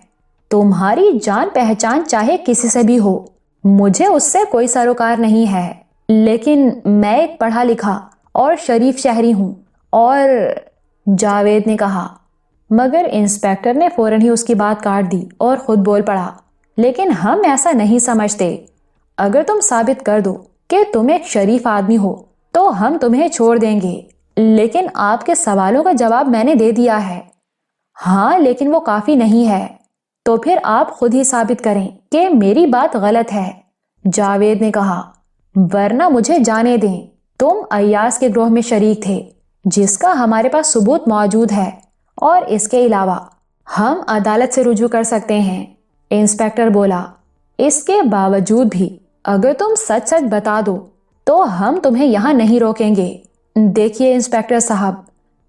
تمہاری جان پہچان چاہے کسی سے بھی ہو، مجھے اس سے کوئی سروکار نہیں ہے، لیکن میں ایک پڑھا لکھا اور شریف شہری ہوں اور جاوید نے کہا، مگر انسپکٹر نے فوراً ہی اس کی بات کاٹ دی اور خود بول پڑا، لیکن ہم ایسا نہیں سمجھتے، اگر تم ثابت کر دو کہ تم ایک شریف آدمی ہو تو ہم تمہیں چھوڑ دیں گے، لیکن آپ کے سوالوں کا جواب میں نے دے دیا ہے۔ ہاں، لیکن وہ کافی نہیں ہے، تو پھر آپ خود ہی ثابت کریں کہ میری بات غلط ہے، جاوید نے کہا، ورنہ مجھے جانے دیں، تم ایاز کے گروہ میں شریک تھے جس کا ہمارے پاس ثبوت موجود ہے، اور اس کے علاوہ ہم عدالت سے رجوع کر سکتے ہیں، انسپکٹر بولا۔ اس کے باوجود بھی اگر تم سچ سچ بتا دو تو ہم تمہیں یہاں نہیں روکیں گے۔ دیکھیے انسپکٹر صاحب،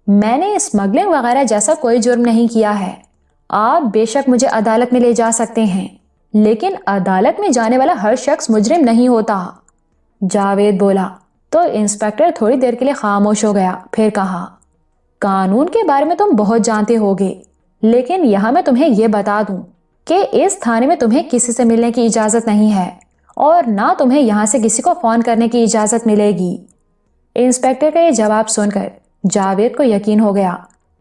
میں نے اسمگلنگ وغیرہ جیسا کوئی جرم نہیں کیا ہے، آپ بے شک مجھے عدالت میں لے جا سکتے ہیں، لیکن عدالت میں جانے والا ہر شخص مجرم نہیں ہوتا، جاوید بولا۔ تو انسپیکٹر تھوڑی دیر کے لیے خاموش ہو گیا، پھر کہا، قانون کے بارے میں تم بہت جانتے ہوگے، لیکن یہاں میں تمہیں یہ بتا دوں کہ اس تھانے میں تمہیں کسی سے ملنے کی اجازت نہیں ہے اور نہ تمہیں یہاں سے کسی کو فون کرنے کی اجازت ملے گی۔ انسپیکٹر کا یہ جواب سن کر جاوید کو یقین ہو گیا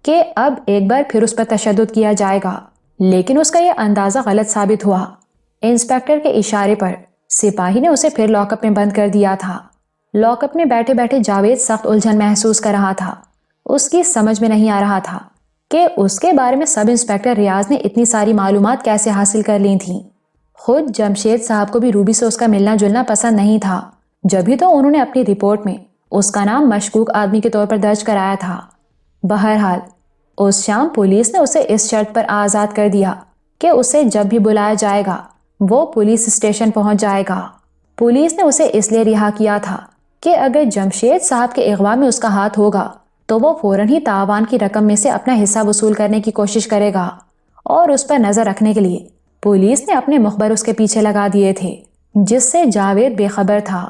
کہ اب ایک بار پھر اس پر تشدد کیا جائے گا، لیکن اس کا یہ اندازہ غلط ثابت ہوا۔ انسپیکٹر کے اشارے پر سپاہی نے اسے پھر لاک اپ میں بند کر دیا تھا۔ لاک اپ میں بیٹھے بیٹھے جاوید سخت الجھن محسوس کر رہا تھا۔ اس کی سمجھ میں نہیں آ رہا تھا کہ اس کے بارے میں سب انسپیکٹر ریاض نے اتنی ساری معلومات کیسے حاصل کر لی تھیں۔ خود جمشید صاحب کو بھی روبی سے اس کا ملنا جلنا پسند نہیں تھا، جبھی تو انہوں نے اپنی رپورٹ میں اس کا نام مشکوک آدمی کے طور پر درج کرایا تھا۔ بہرحال اس شام پولیس نے اسے اس شرط پر آزاد کر دیا کہ اسے جب بھی بلایا جائے گا وہ پولیس اسٹیشن پہنچ جائے گا۔ پولیس نے اسے اس لیے رہا کیا تھا کہ اگر جمشید صاحب کے اغوا میں اس کا ہاتھ ہوگا تو وہ فوراً ہی تاوان کی رقم میں سے اپنا حصہ وصول کرنے کی کوشش کرے گا، اور اس پر نظر رکھنے کے لیے پولیس نے اپنے مخبر اس کے پیچھے لگا دیے تھے، جس سے جاوید بے خبر تھا۔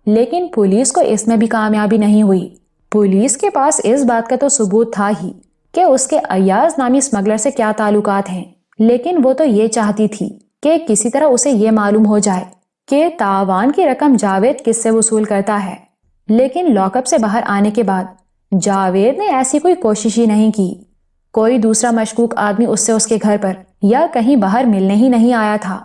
لیکن پولیس کو اس میں بھی کامیابی نہیں ہوئی۔ پولیس کے پاس اس بات کا تو ثبوت تھا ہی کہ اس کے ایاز نامی اسمگلر سے کیا تعلقات ہیں، لیکن وہ تو یہ چاہتی تھی کہ کسی طرح اسے یہ معلوم ہو جائے کہ تاوان کی رقم جاوید کس سے وصول کرتا ہے۔ لیکن لاک اپ سے باہر آنے کے بعد جاوید نے ایسی کوئی کوشش ہی نہیں کی۔ کوئی دوسرا مشکوک آدمی اس سے اس کے گھر پر یا کہیں باہر ملنے ہی نہیں آیا تھا،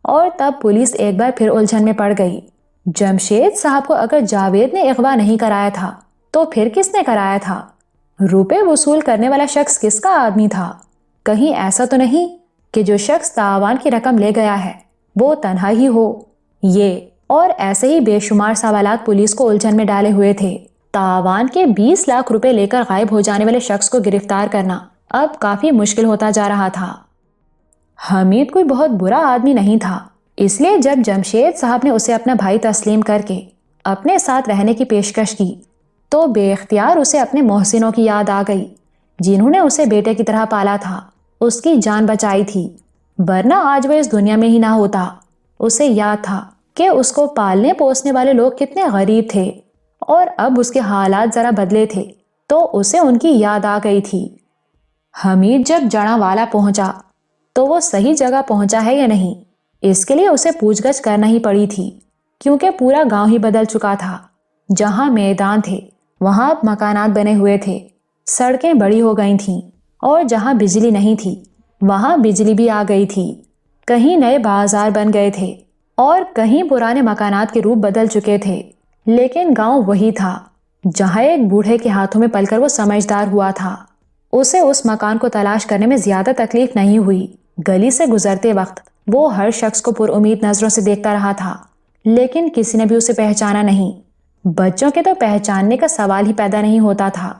اور تب پولیس ایک بار پھر الجھن میں پڑ گئی۔ جمشید صاحب کو اگر جاوید نے اغوا نہیں کرایا تھا تو پھر کس نے کرایا تھا؟ روپے وصول کرنے والا شخص کس کا آدمی تھا؟ کہیں ایسا تو نہیں کہ جو شخص تاوان کی رقم لے گیا ہے وہ تنہا ہی ہو؟ یہ اور ایسے ہی بے شمار سوالات پولیس کو الجھن میں ڈالے ہوئے تھے۔ تاوان کے 20 لاکھ روپے لے کر غائب ہو جانے والے شخص کو گرفتار کرنا اب کافی مشکل ہوتا جا رہا تھا۔ حمید کوئی بہت برا آدمی نہیں تھا، اس لیے جب جمشید صاحب نے اسے اپنا بھائی تسلیم کر کے اپنے ساتھ رہنے کی پیشکش کی تو بے اختیار اسے اپنے محسنوں کی یاد آ گئی، جنہوں نے اسے بیٹے کی طرح پالا تھا، اس کی جان بچائی تھی، ورنہ آج وہ اس دنیا میں ہی نہ ہوتا۔ اسے یاد تھا کہ اس کو پالنے پوسنے والے لوگ کتنے غریب تھے، اور اب اس کے حالات ذرا بدلے تھے تو اسے ان کی یاد آ گئی تھی۔ حمید جب جڑاں والا پہنچا تو وہ صحیح جگہ پہنچا ہے یا نہیں، اس کے لیے اسے پوچھ گچھ کرنا ہی پڑی تھی، کیونکہ پورا گاؤں ہی بدل چکا تھا۔ جہاں میدان تھے وہاں اب مکانات بنے ہوئے تھے، سڑکیں بڑی ہو گئی تھیں، اور جہاں بجلی نہیں تھی وہاں بجلی بھی آ گئی تھی۔ کہیں نئے بازار بن گئے تھے اور کہیں پرانے مکانات کے روپ بدل چکے تھے، لیکن گاؤں وہی تھا جہاں ایک بوڑھے کے ہاتھوں میں پل کر وہ سمجھدار ہوا تھا۔ اسے اس مکان کو تلاش کرنے میں زیادہ تکلیف نہیں ہوئی۔ گلی سے گزرتے وقت وہ ہر شخص کو پر امید نظروں سے دیکھتا رہا تھا، لیکن کسی نے بھی اسے پہچانا نہیں۔ بچوں کے تو پہچاننے کا سوال ہی پیدا نہیں ہوتا تھا،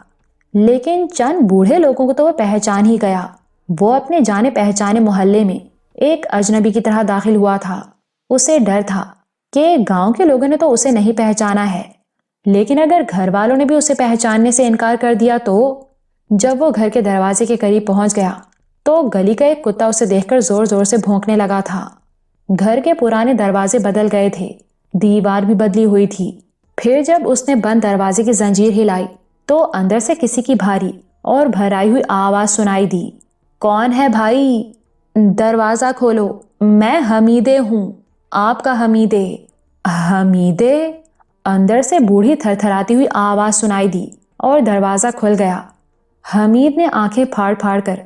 لیکن چند بوڑھے لوگوں کو تو وہ پہچان ہی گیا۔ وہ اپنے جانے پہچانے محلے میں ایک اجنبی کی طرح داخل ہوا تھا۔ اسے ڈر تھا کہ گاؤں کے لوگوں نے تو اسے نہیں پہچانا ہے، لیکن اگر گھر والوں نے بھی اسے پہچاننے سے انکار کر دیا تو؟ جب وہ گھر کے دروازے کے قریب پہنچ گیا تو گلی کا ایک کتا اسے دیکھ کر زور زور سے بھونکنے لگا تھا۔ گھر کے پرانے دروازے بدل گئے تھے، دیوار بھی بدلی ہوئی تھی۔ پھر جب اس نے بند دروازے کی زنجیر ہلائی تو اندر سے کسی کی بھاری اور بھرائی ہوئی آواز سنائی دی، کون ہے بھائی؟ دروازہ کھولو، میں حمیدے ہوں، آپ کا حمیدے۔ حمیدے؟ اندر سے بوڑھی تھر تھراتی ہوئی آواز سنائی دی اور دروازہ کھل گیا۔ حمید نے آنکھیں پھاڑ پھاڑ کر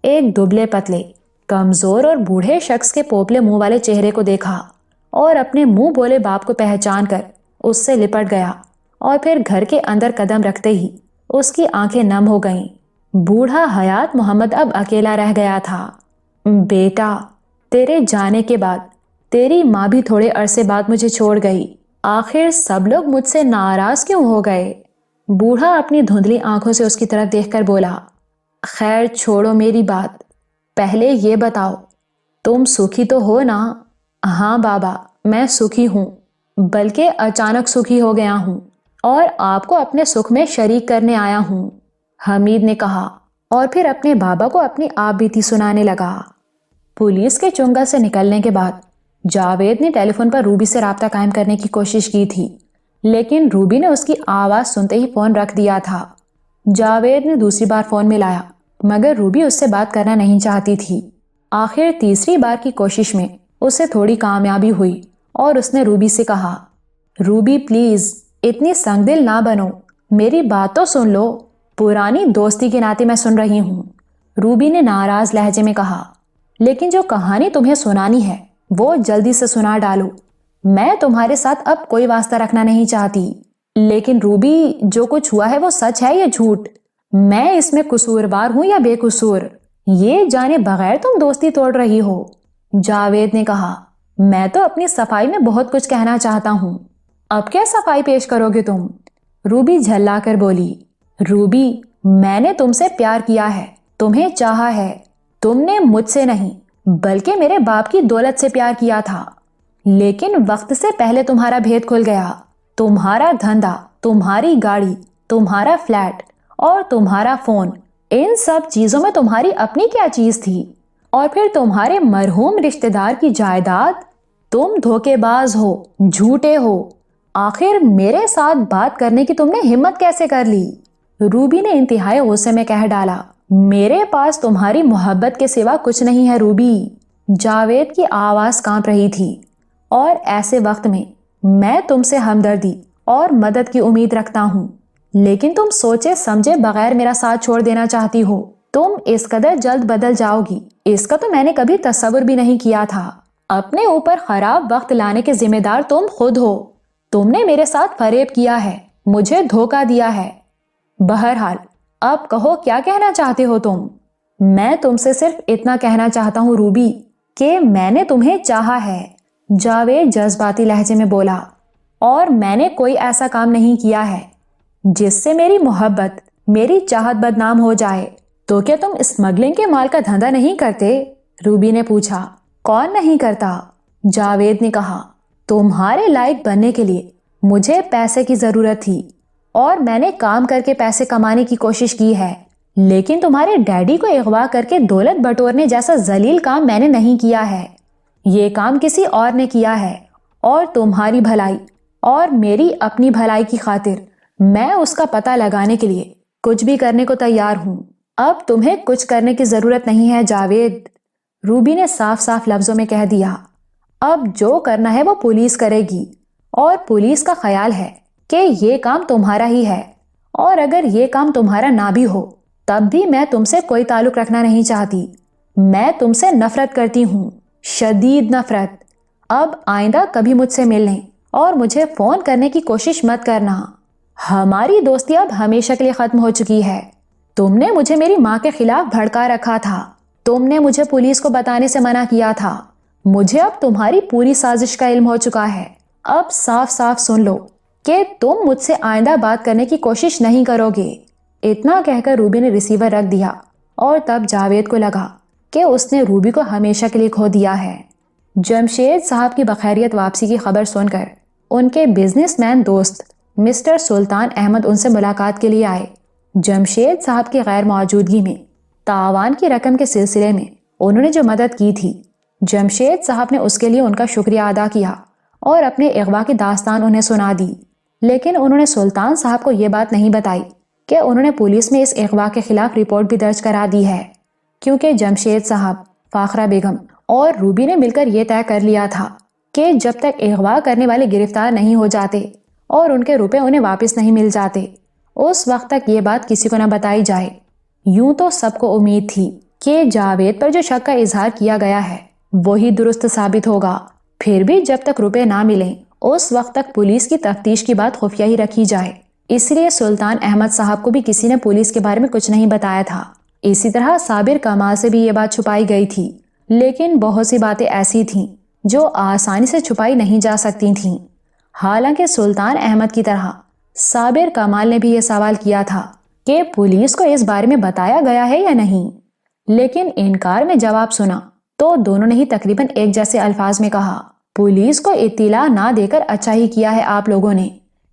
ایک دبلے پتلے، کمزور اور بوڑھے شخص کے پوپلے منہ والے چہرے کو دیکھا اور اپنے منہ بولے باپ کو پہچان کر اس سے لپٹ گیا، اور پھر گھر کے اندر قدم رکھتے ہی اس کی آنکھیں نم ہو گئیں۔ بوڑھا حیات محمد اب اکیلا رہ گیا تھا۔ بیٹا، تیرے جانے کے بعد تیری ماں بھی تھوڑے عرصے بعد مجھے چھوڑ گئی، آخر سب لوگ مجھ سے ناراض کیوں ہو گئے؟ بوڑھا اپنی دھندلی آنکھوں سے اس کی طرف دیکھ کر بولا، خیر چھوڑو میری بات، پہلے یہ بتاؤ تم سکھی تو ہو نا؟ ہاں بابا، میں سکھی ہوں، بلکہ اچانک سکھی ہو گیا ہوں، اور آپ کو اپنے سکھ میں شریک کرنے آیا ہوں، حمید نے کہا، اور پھر اپنے بابا کو اپنی آپ بیتی سنانے لگا۔ پولیس کے چنگل سے نکلنے کے بعد جاوید نے ٹیلی فون پر روبی سے رابطہ قائم کرنے کی کوشش کی تھی، لیکن روبی نے اس کی آواز سنتے ہی فون رکھ دیا تھا۔ جاوید نے دوسری بار فون ملایا مگر روبی اس سے بات کرنا نہیں چاہتی تھی۔ آخر تیسری بار کی کوشش میں اسے تھوڑی کامیابی ہوئی اور اس نے روبی سے کہا، روبی پلیز اتنی سنگ دل نہ بنو، میری بات تو سن لو، پرانی دوستی کے ناطے میں سن رہی ہوں۔ روبی نے ناراض لہجے میں کہا، لیکن جو کہانی تمہیں سنانی ہے وہ جلدی سے سنا ڈالو، میں تمہارے ساتھ اب کوئی واسطہ رکھنا نہیں چاہتی۔ لیکن روبی جو کچھ ہوا ہے وہ سچ ہے یا جھوٹ؟ میں اس میں قصوروار ہوں یا بے قصور؟ یہ جانے بغیر تم دوستی توڑ رہی ہو۔ جاوید نے کہا، میں تو اپنی صفائی میں بہت کچھ کہنا چاہتا ہوں، اب کیا صفائی پیش کرو گے تم؟ روبی جھلا کر بولی، روبی میں نے تم سے پیار کیا ہے، تمہیں چاہا ہے، تم نے مجھ سے نہیں بلکہ میرے باپ کی دولت سے پیار کیا تھا، لیکن وقت سے پہلے تمہارا بھید کھل گیا، تمہارا دھندا، تمہاری گاڑی، تمہارا فلیٹ اور تمہارا فون، ان سب چیزوں میں تمہاری اپنی کیا چیز تھی؟ اور پھر تمہارے مرحوم رشتہ دار کی جائیداد، تم دھوکے باز ہو، جھوٹے ہو، آخر میرے ساتھ بات کرنے کی تم نے ہمت کیسے کر لی؟ روبی نے انتہائی غصے میں کہہ ڈالا، میرے پاس تمہاری محبت کے سوا کچھ نہیں ہے روبی۔ جاوید کی آواز کانپ رہی تھی، اور ایسے وقت میں تم سے ہمدردی اور مدد کی امید رکھتا ہوں، لیکن تم سوچے سمجھے بغیر میرا ساتھ چھوڑ دینا چاہتی ہو، تم اس قدر جلد بدل جاؤ گی اس کا تو میں نے کبھی تصور بھی نہیں کیا تھا۔ اپنے اوپر خراب وقت لانے کے ذمہ دار تم خود ہو، تم نے میرے ساتھ فریب کیا ہے، مجھے دھوکہ دیا ہے۔ بہرحال اب کہو کیا کہنا چاہتے ہو تم؟ میں تم سے صرف اتنا کہنا چاہتا ہوں روبی کہ میں نے تمہیں چاہا ہے۔ جاوید جذباتی لہجے میں بولا، اور میں نے کوئی ایسا کام نہیں کیا ہے جس سے میری محبت، میری چاہت بدنام ہو جائے۔ تو کیا تم اسمگلنگ کے مال کا دھندا نہیں کرتے؟ روبی نے پوچھا۔ کون نہیں کرتا؟ جاوید نے کہا، تمہارے لائق بننے کے لیے مجھے پیسے کی ضرورت تھی اور میں نے کام کر کے پیسے کمانے کی کوشش کی ہے، لیکن تمہارے ڈیڈی کو اغوا کر کے دولت بٹورنے جیسا ذلیل کام میں نے نہیں کیا ہے، یہ کام کسی اور نے کیا ہے، اور تمہاری بھلائی اور میری اپنی بھلائی کی خاطر میں اس کا پتہ لگانے کے لیے کچھ بھی کرنے کو تیار ہوں۔ اب تمہیں کچھ کرنے کی ضرورت نہیں ہے جاوید، روبی نے صاف صاف لفظوں میں کہہ دیا۔ اب جو کرنا ہے وہ پولیس کرے گی، اور پولیس کا خیال ہے کہ یہ کام تمہارا ہی ہے، اور اگر یہ کام تمہارا نہ بھی ہو تب بھی میں تم سے کوئی تعلق رکھنا نہیں چاہتی، میں تم سے نفرت کرتی ہوں، شدید نفرت۔ اب آئندہ کبھی مجھ سے ملنے اور مجھے فون کرنے کی کوشش مت کرنا، ہماری دوستی اب ہمیشہ کے لیے ختم ہو چکی ہے۔ تم نے مجھے میری ماں کے خلاف بھڑکا رکھا تھا، تم نے مجھے پولیس کو بتانے سے منع کیا تھا، مجھے اب تمہاری پوری سازش کا علم ہو چکا ہے۔ اب صاف صاف سن لو کہ تم مجھ سے آئندہ بات کرنے کی کوشش نہیں کرو گے۔ اتنا کہہ کر روبی نے ریسیور رکھ دیا، اور تب جاوید کو لگا کہ اس نے روبی کو ہمیشہ کے لیے کھو دیا ہے۔ جمشید صاحب کی بخیریت واپسی کی خبر سن کر ان کے بزنس مین دوست مسٹر سلطان احمد ان سے ملاقات کے لیے آئے۔ جمشید صاحب کی غیر موجودگی میں تعاون کی رقم کے سلسلے میں انہوں نے جو مدد کی تھی، جمشید صاحب نے اس کے لیے ان کا شکریہ ادا کیا اور اپنے اغوا کی داستان انہیں سنا دی، لیکن انہوں نے سلطان صاحب کو یہ بات نہیں بتائی کہ انہوں نے پولیس میں اس اغوا کے خلاف رپورٹ بھی درج کرا دی ہے، کیونکہ جمشید صاحب، فاخرہ بیگم اور روبی نے مل کر یہ طے کر لیا تھا کہ جب تک اغوا کرنے والے گرفتار نہیں ہو جاتے اور ان کے روپے انہیں واپس نہیں مل جاتے، اس وقت تک یہ بات کسی کو نہ بتائی جائے۔ یوں تو سب کو امید تھی کہ جاوید پر جو شک کا اظہار کیا گیا ہے وہی درست ثابت ہوگا، پھر بھی جب تک روپے نہ ملیں اس وقت تک پولیس کی تفتیش کی بات خفیہ ہی رکھی جائے، اس لیے سلطان احمد صاحب کو بھی کسی نے پولیس کے بارے میں کچھ نہیں بتایا تھا۔ اسی طرح صابر کمال سے بھی یہ بات چھپائی گئی تھی، لیکن بہت سی باتیں ایسی تھیں جو آسانی سے چھپائی نہیں جا سکتی تھیں۔ حالانکہ سلطان احمد کی طرح صابر کمال نے بھی یہ سوال کیا تھا کہ پولیس کو اس بارے میں بتایا گیا ہے یا نہیں، لیکن انکار میں جواب سنا تو دونوں نے ہی تقریباً ایک جیسے الفاظ میں کہا، پولیس کو اطلاع نہ دے کر اچھا ہی کیا ہے آپ لوگوں نے،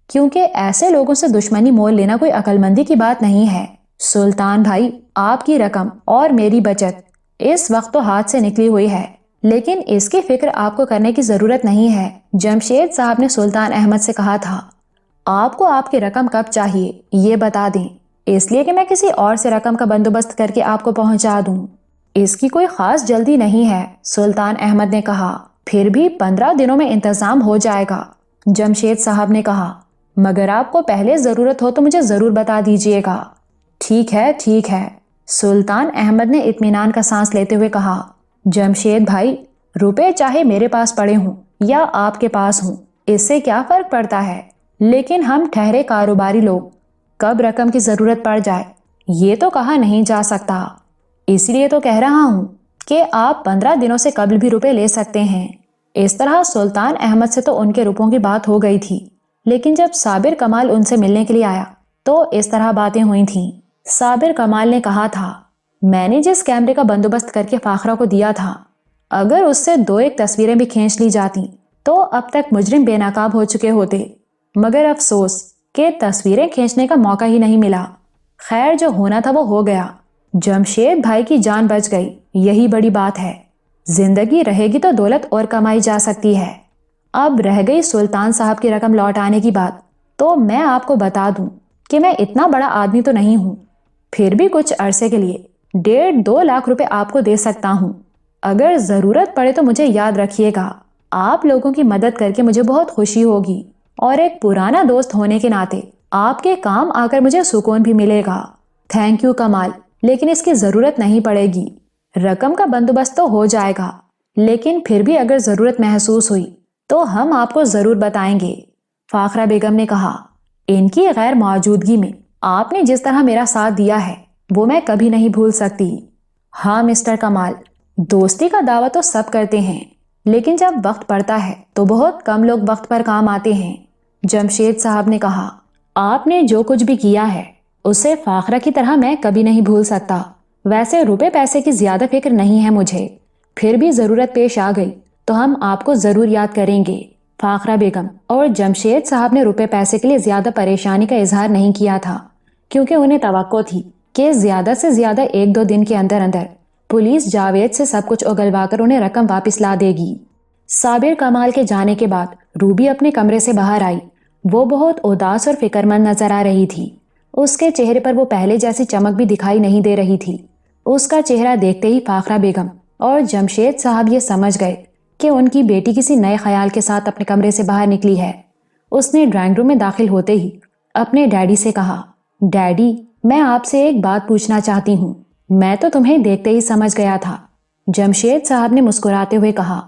کیونکہ ایسے لوگوں سے دشمنی مول لینا کوئی عقل مندی کی بات نہیں ہے۔ سلطان بھائی، آپ کی رقم اور میری بچت اس وقت تو ہاتھ سے نکلی ہوئی ہے، لیکن اس کی فکر آپ کو کرنے کی ضرورت نہیں ہے، جمشید صاحب نے سلطان احمد سے کہا تھا۔ آپ کو آپ کی رقم کب چاہیے یہ بتا دیں، اس لیے کہ میں کسی اور سے رقم کا بندوبست کر کے آپ کو پہنچا دوں۔ اس کی کوئی خاص جلدی نہیں ہے، سلطان احمد نے کہا، پھر بھی 15 دنوں میں انتظام ہو جائے گا۔ جمشید صاحب نے کہا، مگر آپ کو پہلے ضرورت ہو تو مجھے ضرور بتا دیجئے گا۔ ٹھیک ہے، سلطان احمد نے اطمینان کا سانس لیتے ہوئے کہا، جمشید بھائی، روپے چاہے میرے پاس پڑے ہوں یا آپ کے پاس ہوں، اس سے کیا فرق پڑتا ہے، لیکن ہم ٹھہرے کاروباری لوگ، کب رقم کی ضرورت پڑ جائے یہ تو کہا نہیں جا سکتا، اس لیے تو کہہ رہا ہوں کہ آپ 15 دنوں سے قبل بھی روپے لے سکتے ہیں۔ اس طرح سلطان احمد سے تو ان کے روپوں کی بات ہو گئی تھی، لیکن جب صابر کمال ان سے ملنے کے لیے آیا تو اس طرح باتیں ہوئی تھیں۔ صابر کمال نے کہا تھا، میں نے جس کیمرے کا بندوبست کر کے فاخرہ کو دیا تھا، اگر اس سے 2-1 تصویریں بھی کھینچ لی جاتی تو اب تک مجرم بے نقاب ہو چکے ہوتے، مگر افسوس کہ تصویریں کھینچنے کا موقع ہی نہیں ملا۔ خیر، جو ہونا تھا وہ ہو گیا، جمشید بھائی کی جان بچ گئی، یہی بڑی بات ہے۔ زندگی رہے گی تو دولت اور کمائی جا سکتی ہے۔ اب رہ گئی سلطان صاحب کی رقم لوٹ آنے کی بات، تو میں آپ کو بتا دوں کہ میں اتنا بڑا آدمی تو نہیں ہوں، پھر بھی کچھ عرصے کے لیے 1.5-2 لاکھ روپے آپ کو دے سکتا ہوں۔ اگر ضرورت پڑے تو مجھے یاد رکھیے گا، آپ لوگوں کی مدد کر کے مجھے بہت خوشی ہوگی، اور ایک پرانا دوست ہونے کے ناطے آپ کے کام آ کر مجھے سکون بھی ملے گا۔ تھینک یو کمال، لیکن اس کی ضرورت نہیں پڑے گی، رقم کا بندوبست تو ہو جائے گا، لیکن پھر بھی اگر ضرورت محسوس ہوئی تو ہم آپ کو ضرور بتائیں گے۔ فاخرہ بیگم نے کہا، ان کی غیر موجودگی میں آپ نے جس طرح میرا ساتھ دیا ہے وہ میں کبھی نہیں بھول سکتی۔ ہاں مسٹر کمال، دوستی کا دعویٰ تو سب کرتے ہیں، لیکن جب وقت پڑتا ہے تو بہت کم لوگ وقت پر کام آتے ہیں۔ جمشید صاحب نے کہا، آپ نے جو کچھ بھی کیا ہے اسے فاخرہ کی طرح میں کبھی نہیں بھول سکتا۔ ویسے روپے پیسے کی زیادہ فکر نہیں ہے مجھے، پھر بھی ضرورت پیش آ گئی تو ہم آپ کو ضرور یاد کریں گے۔ فاخرہ بیگم اور جمشید صاحب نے روپے پیسے کے لیے زیادہ پریشانی کا اظہار نہیں کیا تھا، کیونکہ انہیں توقع تھی کہ زیادہ سے زیادہ 1-2 دن کے اندر پولیس جاوید سے سب کچھ اگلوا کر انہیں رقم واپس لا دے گی۔ صابر کمال کے جانے کے بعد روبی اپنے کمرے سے باہر آئی۔ وہ بہت اداس اور فکر مند نظر آ رہی تھی، اس کے چہرے پر وہ پہلے جیسی چمک بھی دکھائی نہیں دے رہی تھی۔ اس کا چہرہ دیکھتے ہی فاخرہ بیگم اور جمشید صاحب یہ سمجھ گئے کہ ان کی بیٹی کسی نئے خیال کے ساتھ اپنے کمرے سے باہر نکلی ہے۔ اس نے ڈرائنگ روم میں داخل ہوتے ہی اپنے ڈیڈی سے کہا، ڈیڈی، میں آپ سے ایک بات پوچھنا چاہتی ہوں، میں تو تمہیں دیکھتے ہی سمجھ گیا تھا۔ جمشید صاحب نے مسکراتے ہوئے کہا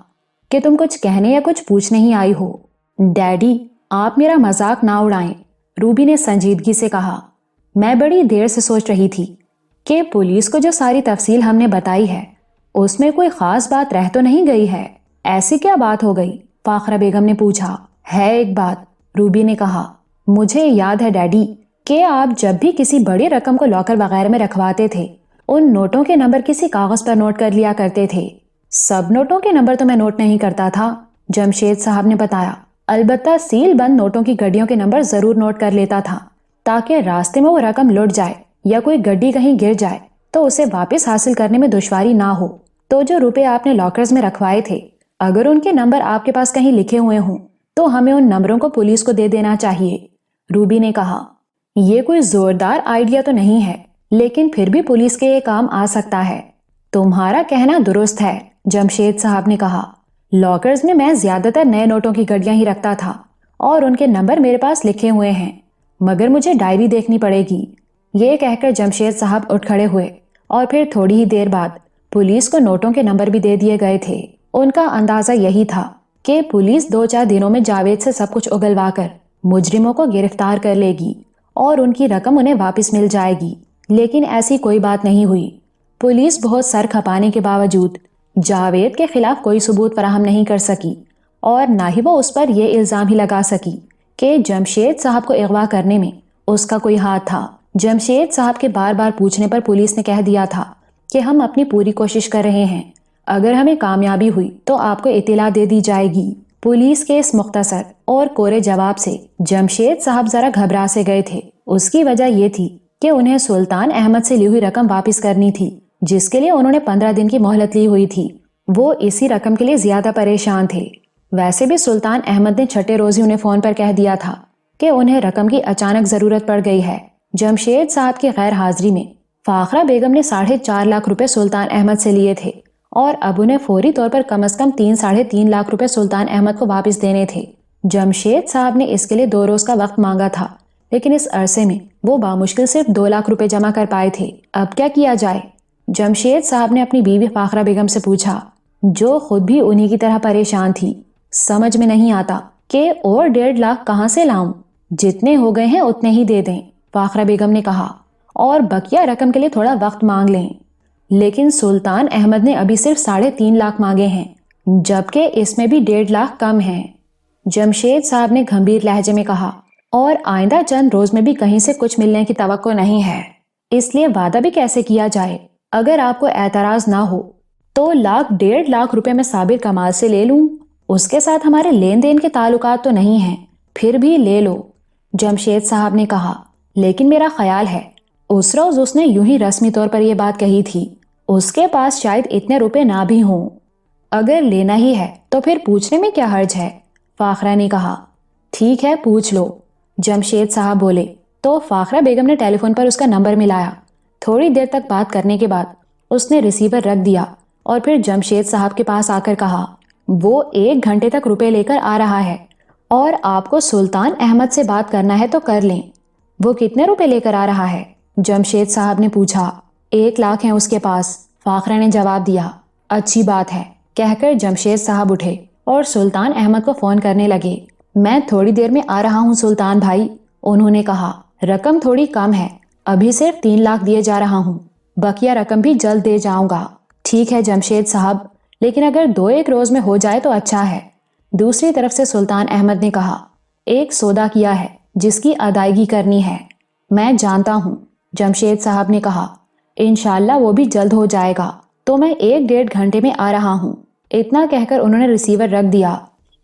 کہ تم کچھ کہنے یا کچھ پوچھنے ہی آئی ہو۔ ڈیڈی، آپ میرا مذاق نہ اڑائیں، روبی نے سنجیدگی سے کہا، میں بڑی دیر سے سوچ رہی تھی کہ پولیس کو جو ساری تفصیل ہم نے بتائی ہے اس میں کوئی خاص بات رہ تو نہیں گئی ہے۔ ایسی کیا بات ہو گئی؟ فاخرہ بیگم نے پوچھا۔ ہے ایک بات، روبی نے کہا، مجھے یاد ہے ڈیڈی کہ آپ جب بھی کسی بڑی رقم کو لاکر وغیرہ میں رکھواتے تھے ان نوٹوں کے نمبر کسی کاغذ پر نوٹ کر لیا کرتے تھے۔ سب نوٹوں کے نمبر تو میں نوٹ نہیں کرتا تھا، جمشید صاحب نے بتایا، البتہ سیل بند نوٹوں کی گڈیوں کے نمبر ضرور نوٹ کر لیتا تھا تاکہ راستے میں وہ رقم لٹ جائے یا کوئی گڈی کہیں گر جائے تو اسے واپس حاصل کرنے میں دشواری نہ ہو۔ تو جو روپے آپ نے لاکرز میں رکھوائے تھے، اگر ان کے نمبر آپ کے پاس کہیں لکھے ہوئے ہوں تو ہمیں ان نمبروں کو پولیس کو دے دینا چاہیے۔ روبی نے کہا، یہ کوئی زوردار آئیڈیا تو نہیں ہے، لیکن پھر بھی پولیس کے یہ کام آ سکتا ہے۔ تمہارا کہنا درست ہے، جمشید صاحب نے کہا، لاکرز میں زیادہ تر نئے نوٹوں کی گڈیاں ہی رکھتا تھا اور ان کے نمبر میرے پاس لکھے ہوئے ہیں، مگر مجھے ڈائری دیکھنی پڑے گی۔ یہ کہہ کر جمشید صاحب اٹھ کھڑے ہوئے اور پھر تھوڑی ہی دیر بعد پولیس کو نوٹوں کے نمبر بھی دے دیے گئے تھے۔ ان کا اندازہ یہی تھا کہ پولیس 2-4 دنوں میں جاوید سے سب کچھ اگلوا کر مجرموں کو گرفتار کر لے گی اور ان کی رقم انہیں واپس مل جائے گی، لیکن ایسی کوئی بات نہیں ہوئی۔ پولیس بہت سر کھپانے کے باوجود جاوید کے خلاف کوئی ثبوت فراہم نہیں کر سکی اور نہ ہی وہ اس پر یہ الزام ہی لگا سکی کہ جمشید صاحب کو اغوا کرنے میں اس کا کوئی ہاتھ تھا۔ جمشید صاحب کے بار بار پوچھنے پر پولیس نے کہہ دیا تھا کہ ہم اپنی پوری کوشش کر رہے ہیں، اگر ہمیں کامیابی ہوئی تو آپ کو اطلاع دے دی جائے گی۔ پولیس کے اس مختصر اور کورے جواب سے جمشید صاحب ذرا گھبرا سے گئے تھے۔ اس کی وجہ یہ تھی کہ انہیں سلطان احمد سے لی ہوئی رقم واپس کرنی تھی، جس کے لیے انہوں نے 15 دن کی مہلت لی ہوئی تھی۔ وہ اسی رقم کے لیے زیادہ پریشان تھے۔ ویسے بھی سلطان احمد نے چھٹے روز ہی انہیں فون پر کہہ دیا تھا کہ انہیں رقم کی اچانک ضرورت پڑ گئی ہے۔ جمشید صاحب کی غیر حاضری میں فاخرہ بیگم نے 4.5 لاکھ روپے سلطان احمد سے لیے تھے اور اب انہیں فوری طور پر کم از کم 3.5 لاکھ روپے سلطان احمد کو واپس دینے تھے۔ جمشید صاحب نے اس کے لیے 2 روز کا وقت مانگا تھا، لیکن اس عرصے میں وہ بامشکل صرف 2 لاکھ روپے جمع کر پائے تھے۔ اب کیا کیا جائے؟ جمشید صاحب نے اپنی بیوی فاخرہ بیگم سے پوچھا، جو خود بھی انہی کی طرح پریشان تھی۔ سمجھ میں نہیں آتا کہ اور 1.5 لاکھ کہاں سے لاؤں؟ جتنے ہو گئے ہیں اتنے ہی دے دیں، فاخرہ بیگم نے کہا، اور بقیہ رقم کے لیے تھوڑا وقت مانگ لیں۔ لیکن سلطان احمد نے ابھی صرف 3.5 لاکھ مانگے ہیں، جبکہ اس میں بھی 1.5 لاکھ کم ہیں۔ جمشید صاحب نے گھمبیر لہجے میں کہا، اور آئندہ چند روز میں بھی کہیں سے کچھ ملنے کی توقع نہیں ہے، اس لیے وعدہ بھی کیسے کیا جائے؟ اگر آپ کو اعتراض نہ ہو تو 1.5 لاکھ روپے میں صابر کمال سے لے لوں، اس کے ساتھ ہمارے لین دین کے تعلقات تو نہیں ہیں، پھر بھی لے لو، جمشید صاحب نے کہا۔ لیکن میرا خیال ہے اس روز اس نے یوں ہی رسمی طور پر یہ بات کہی تھی، اس کے پاس شاید اتنے روپے نہ بھی ہوں۔ اگر لینا ہی ہے تو پھر پوچھنے میں کیا حرج ہے، فاخرہ نے کہا۔ ٹھیک ہے پوچھ لو، جمشید صاحب بولے تو فاخرہ بیگم نے ٹیلی فون پر اس کا نمبر ملایا۔ تھوڑی دیر تک بات کرنے کے بعد اس نے ریسیور رکھ دیا اور پھر جمشید صاحب کے پاس آ کر کہا، وہ 1 گھنٹے تک روپے لے کر آ رہا ہے اور آپ کو سلطان احمد سے بات کرنا ہے تو کر لیں۔ وہ کتنے روپے لے کر آ رہا ہے؟ جمشید صاحب نے پوچھا۔ 1 لاکھ ہیں اس کے پاس، فاخرہ نے جواب دیا۔ اچھی بات ہے، کہہ کر جمشید صاحب اٹھے اور سلطان احمد کو فون کرنے لگے۔ میں تھوڑی دیر میں آ رہا ہوں سلطان بھائی، انہوں نے کہا۔ رقم تھوڑی کم ہے، ابھی صرف 3 لاکھ دیے جا رہا ہوں، بقیہ رقم بھی جلد دے جاؤں گا۔ ٹھیک ہے جمشید صاحب، لیکن اگر 2-1 روز میں ہو جائے تو اچھا ہے۔ دوسری طرف سے سلطان احمد نے کہا، ایک سودا کیا ہے جس کی ادائیگی کرنی ہے۔ میں جانتا ہوں، جمشید صاحب نے کہا، انشاءاللہ وہ بھی جلد ہو جائے گا، تو میں 1-1.5 گھنٹے میں آ رہا ہوں۔ اتنا کہہ کر انہوں نے ریسیور رکھ دیا۔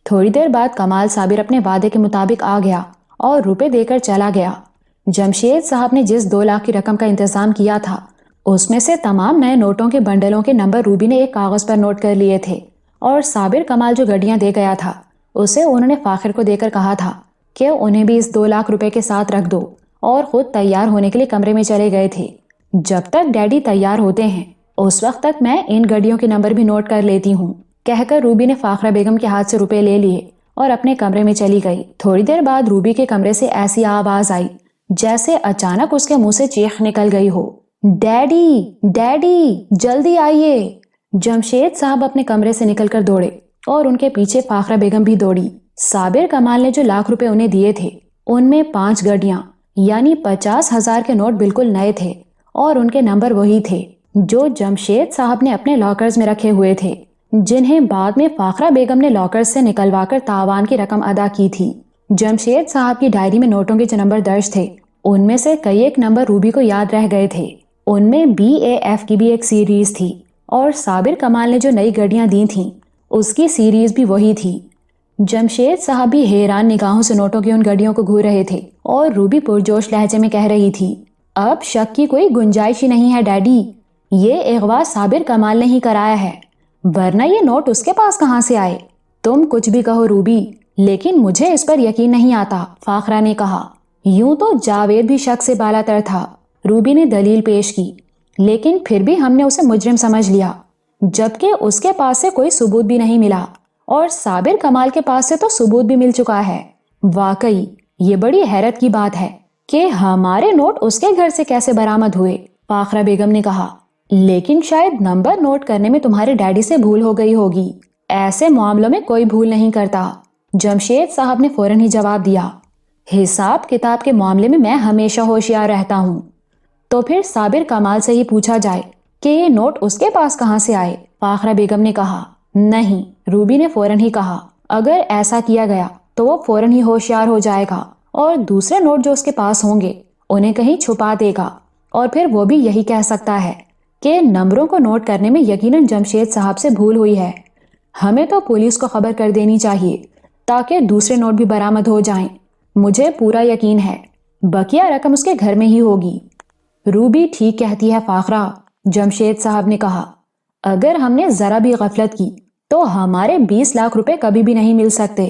تھوڑی دیر بعد کمال صابر اپنے وعدے کے مطابق آ گیا اور روپے دے کر چلا گیا۔ جمشید صاحب نے جس 2 لاکھ کی رقم کا انتظام کیا تھا اس میں سے تمام نئے نوٹوں کے بنڈلوں کے نمبر روبی نے ایک کاغذ پر نوٹ کر لیے تھے، اور صابر کمال جو گڈیاں دے گیا تھا اسے انہوں نے فاخر کو دے کر کہا تھا کہ انہیں بھی اس 2 لاکھ روپے کے ساتھ رکھ دو، اور خود تیار ہونے کے لیے کمرے میں چلے گئے تھے۔ جب تک ڈیڈی تیار ہوتے ہیں اس وقت تک میں ان گڈیوں کے نمبر بھی نوٹ کر لیتی ہوں، کہہ کر روبی نے فاخرہ بیگم کے ہاتھ سے روپے لے لیے اور اپنے کمرے میں چلی گئی۔ تھوڑی دیر بعد روبی کے کمرے سے ایسی آواز آئی جیسے اچانک اس کے منہ سے چیخ نکل گئی ہو، ڈیڈی ڈیڈی جلدی آئیے۔ جمشید صاحب اپنے کمرے سے نکل کر دوڑے اور ان کے پیچھے فاخرہ بیگم بھی دوڑی۔ صابر کمال نے جو 1 لاکھ روپے انہیں دیے تھے ان میں 5 گڈیاں یعنی 50,000 کے نوٹ بالکل نئے تھے، اور ان کے نمبر وہی تھے جو جمشید صاحب نے اپنے لاکرز میں رکھے ہوئے تھے، جنہیں بعد میں فاخرہ بیگم نے لاکرز سے نکلوا کر تاوان کی رقم ادا کی تھی۔ جمشید صاحب کی ڈائری میں نوٹوں کے جو نمبر درج تھے ان میں سے کئی ایک نمبر روبی کو یاد رہ گئے تھے۔ ان میں BAF کی بھی ایک سیریز تھی، اور صابر کمال نے جو نئی گڈیاں دی تھیں اس کی سیریز بھی وہی تھی۔ جمشید صاحب بھی حیران نگاہوں سے نوٹوں کی ان گڈیوں کو گھور رہے تھے، اور روبی پرجوش لہجے میں کہہ رہی تھی، اب شک کی کوئی گنجائش ہی نہیں ہے ڈیڈی، یہ اغوا صابر کمال نے ہی کرایا ہے، ورنہ یہ نوٹ اس کے پاس کہاں سے آئے؟ تم کچھ بھی کہو روبی، لیکن مجھے اس پر یقین نہیں آتا، فاخرہ نے کہا۔ یوں تو جاوید بھی شک سے بالا تر تھا، روبی نے دلیل پیش کی، لیکن پھر بھی ہم نے اسے مجرم سمجھ لیا، جبکہ اس کے پاس سے کوئی ثبوت بھی نہیں ملا، اور صابر کمال کے پاس سے تو ثبوت بھی مل چکا ہے۔ واقعی یہ بڑی حیرت کی بات ہے کہ ہمارے نوٹ اس کے گھر سے کیسے برآمد ہوئے، فاخرہ بیگم نے کہا۔ لیکن شاید نمبر نوٹ کرنے میں تمہارے ڈیڈی سے بھول ہو گئی ہوگی، ایسے معاملوں میں کوئی بھول نہیں کرتا، جمشید صاحب نے فوراً ہی جواب دیا۔ حساب کتاب کے معاملے میں میں ہمیشہ ہوشیار رہتا ہوں۔ تو پھر صابر کمال سے ہی پوچھا جائے کہ یہ نوٹ اس کے پاس کہاں سے آئے، فاخرہ بیگم نے کہا۔ نہیں، روبی نے فوراً ہی کہا، اگر ایسا کیا گیا تو وہ فوراً ہی ہوشیار ہو جائے گا اور دوسرے نوٹ جو اس کے پاس ہوں گے انہیں کہیں چھپا دے گا، اور پھر وہ بھی یہی کہہ سکتا ہے کہ نمبروں کو نوٹ کرنے میں یقیناً جمشید صاحب سے بھول ہوئی ہے۔ ہمیں تو پولیس کو خبر کر دینی چاہیے تاکہ دوسرے نوٹ بھی برآمد ہو جائیں۔ مجھے پورا یقین ہے بقیہ رقم اس کے گھر میں ہی ہوگی۔ روبی ٹھیک کہتی ہے فاخرہ، جمشید صاحب نے کہا، اگر ہم نے ذرا بھی غفلت کی تو ہمارے 20 لاکھ روپے کبھی بھی نہیں مل سکتے۔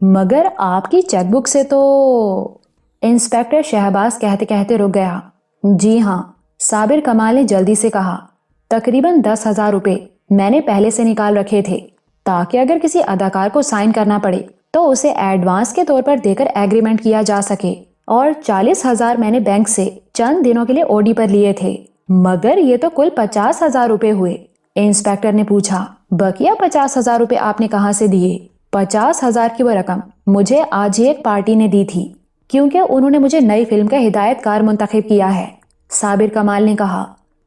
مگر آپ کی چیک بک سے تو، انسپیکٹر شہباز کہتے کہتے رک گیا۔ جی ہاں، صابر کمال نے جلدی سے کہا، تقریباً 10,000 روپے میں نے پہلے سے نکال رکھے تھے تاکہ اگر کسی اداکار کو سائن کرنا پڑے تو اسے ایڈوانس کے طور پر دے کر ایگریمنٹ کیا جا سکے، اور 40,000 میں نے بینک سے چند دنوں کے لیے او ڈی پر لیے تھے۔ مگر یہ تو کل 50,000 روپے ہوئے۔ انسپیکٹر نے پوچھا، بقیہ 50,000 روپے آپ نے کہاں سے دیے؟ 50,000 کی وہ رقم مجھے آج ہی ایک پارٹی نے دی تھی کیونکہ انہوں نے مجھے نئی فلم کا ہدایت کار منتخب کیا ہے، صابر کمال نے کہا۔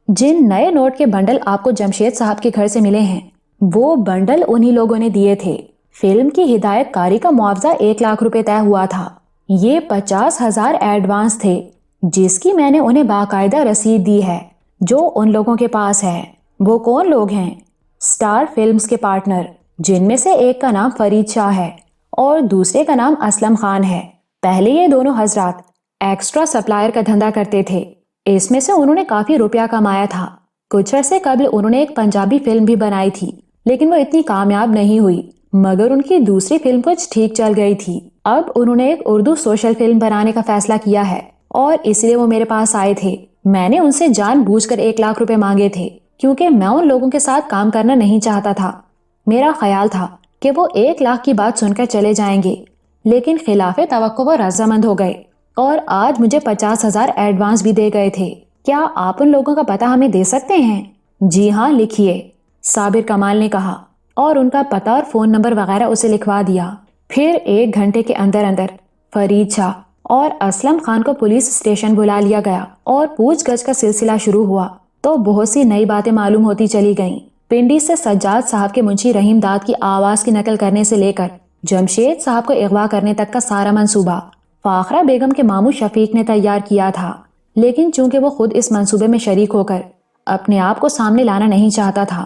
جن نئے نوٹ کے بنڈل آپ کو جمشید صاحب کے گھر سے ملے ہیں وہ بنڈل انہی لوگوں نے دیے تھے۔ فلم کی ہدایت کاری کا معاوضہ 1,00,000 روپے طے ہوا تھا۔ یہ 50,000 ایڈوانس تھے جس کی میں نے انہیں باقاعدہ رسید دی ہے جو ان لوگوں کے پاس ہے۔ وہ کون لوگ ہیں؟ سٹار فلمز کے پارٹنر، جن میں سے ایک کا نام فرید شاہ ہے اور دوسرے کا نام اسلم خان ہے۔ پہلے یہ دونوں حضرات ایکسٹرا سپلائر کا دھندا کرتے تھے، اس میں سے انہوں نے کافی روپیہ کمایا تھا۔ کچھ عرصے قبل انہوں نے ایک پنجابی فلم بھی بنائی تھی لیکن وہ اتنی کامیاب نہیں ہوئی، مگر ان کی دوسری فلم کچھ ٹھیک چل گئی تھی۔ اب انہوں نے ایک اردو سوشل فلم بنانے کا فیصلہ کیا ہے اور اس لیے وہ میرے پاس آئے تھے۔ میں نے ان سے جان بوجھ کر 1,00,000 روپے مانگے تھے کیونکہ میں ان لوگوں کے ساتھ کام کرنا نہیں چاہتا تھا۔ میرا خیال تھا کہ وہ 1,00,000 کی بات سن کر چلے جائیں گے، لیکن خلاف توقع وہ رضامند ہو گئے اور آج مجھے 50,000 ایڈوانس بھی دے گئے تھے۔ کیا آپ ان لوگوں کا پتہ ہمیں دے سکتے ہیں؟ جی ہاں، لکھیے، صابر کمال نے کہا اور ان کا پتہ اور فون نمبر وغیرہ اسے لکھوا دیا۔ پھر 1 گھنٹے کے اندر فرید شاہ اور اسلم خان کو پولیس اسٹیشن بلا لیا گیا اور پوچھ گچھ کا سلسلہ شروع ہوا تو بہت سی نئی باتیں معلوم ہوتی چلی گئیں۔ پنڈی سے سجاد صاحب کے منشی رحیم داد کی آواز کی نقل کرنے سے لے کر جمشید صاحب کو اغوا کرنے تک کا سارا منصوبہ فاخرہ بیگم کے ماموں شفیق نے تیار کیا تھا، لیکن چونکہ وہ خود اس منصوبے میں شریک ہو کر اپنے آپ کو سامنے لانا نہیں چاہتا تھا،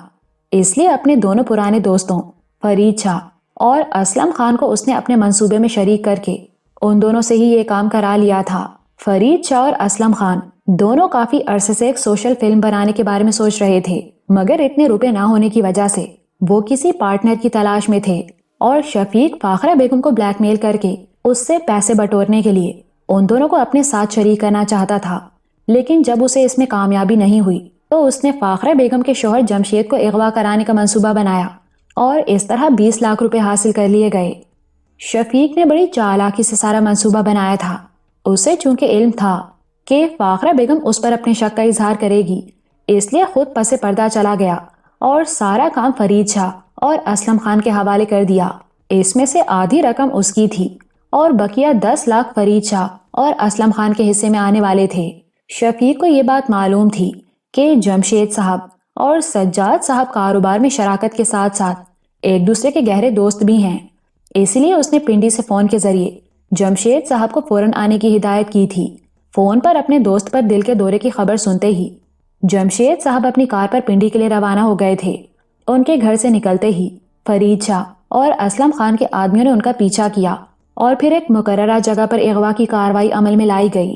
اس لیے اپنے دونوں پرانے دوستوں فرید شاہ اور اسلم خان کو اس نے اپنے منصوبے میں شریک کر کے ان دونوں سے ہی یہ کام کرا لیا تھا۔ فرید شاہ اور اسلم خان دونوں کافی عرصے سے ایک سوشل فلم بنانے کے بارے میں سوچ رہے تھے، مگر اتنے روپے نہ ہونے کی وجہ سے وہ کسی پارٹنر کی تلاش میں تھے، اور شفیق فاخرہ بیگم کو بلیک میل کر کے اس سے پیسے بٹورنے کے لیے ان دونوں کو اپنے ساتھ شریک کرنا چاہتا تھا۔ لیکن جب اسے اس میں کامیابی نہیں ہوئی تو اس نے فاخرہ بیگم کے شوہر جمشید کو اغوا کرانے کا منصوبہ بنایا اور اس طرح 20,00,000 روپے حاصل کر لیے گئے۔ شفیق نے بڑی چالاکی سے سارا منصوبہ بنایا تھا۔ اسے چونکہ علم تھا کہ فاخرہ بیگم اس پر اپنے شک کا اظہار کرے گی، اس لیے خود پس پردہ چلا گیا اور سارا کام فرید شاہ اور اسلم خان کے حوالے کر دیا۔ اس میں سے آدھی رقم اس کی تھی اور بقیہ 10,00,000 فرید شاہ اور اسلم خان کے حصے میں آنے والے تھے۔ شفیق کو یہ بات معلوم تھی کہ جمشید صاحب اور سجاد صاحب کاروبار میں شراکت کے ساتھ ساتھ ایک دوسرے کے گہرے دوست بھی ہیں، اسی لیے اس نے پنڈی سے فون کے ذریعے جمشید صاحب کو فوراً آنے کی ہدایت کی تھی۔ فون پر اپنے دوست پر دل کے دورے کی خبر سنتے ہی جمشید صاحب اپنی کار پر پنڈی کے لیے روانہ ہو گئے تھے۔ ان کے گھر سے نکلتے ہی فرید شاہ اور اسلم خان کے آدمیوں نے ان کا پیچھا کیا اور پھر ایک مقررہ جگہ پر اغوا کی کارروائی عمل میں لائی گئی۔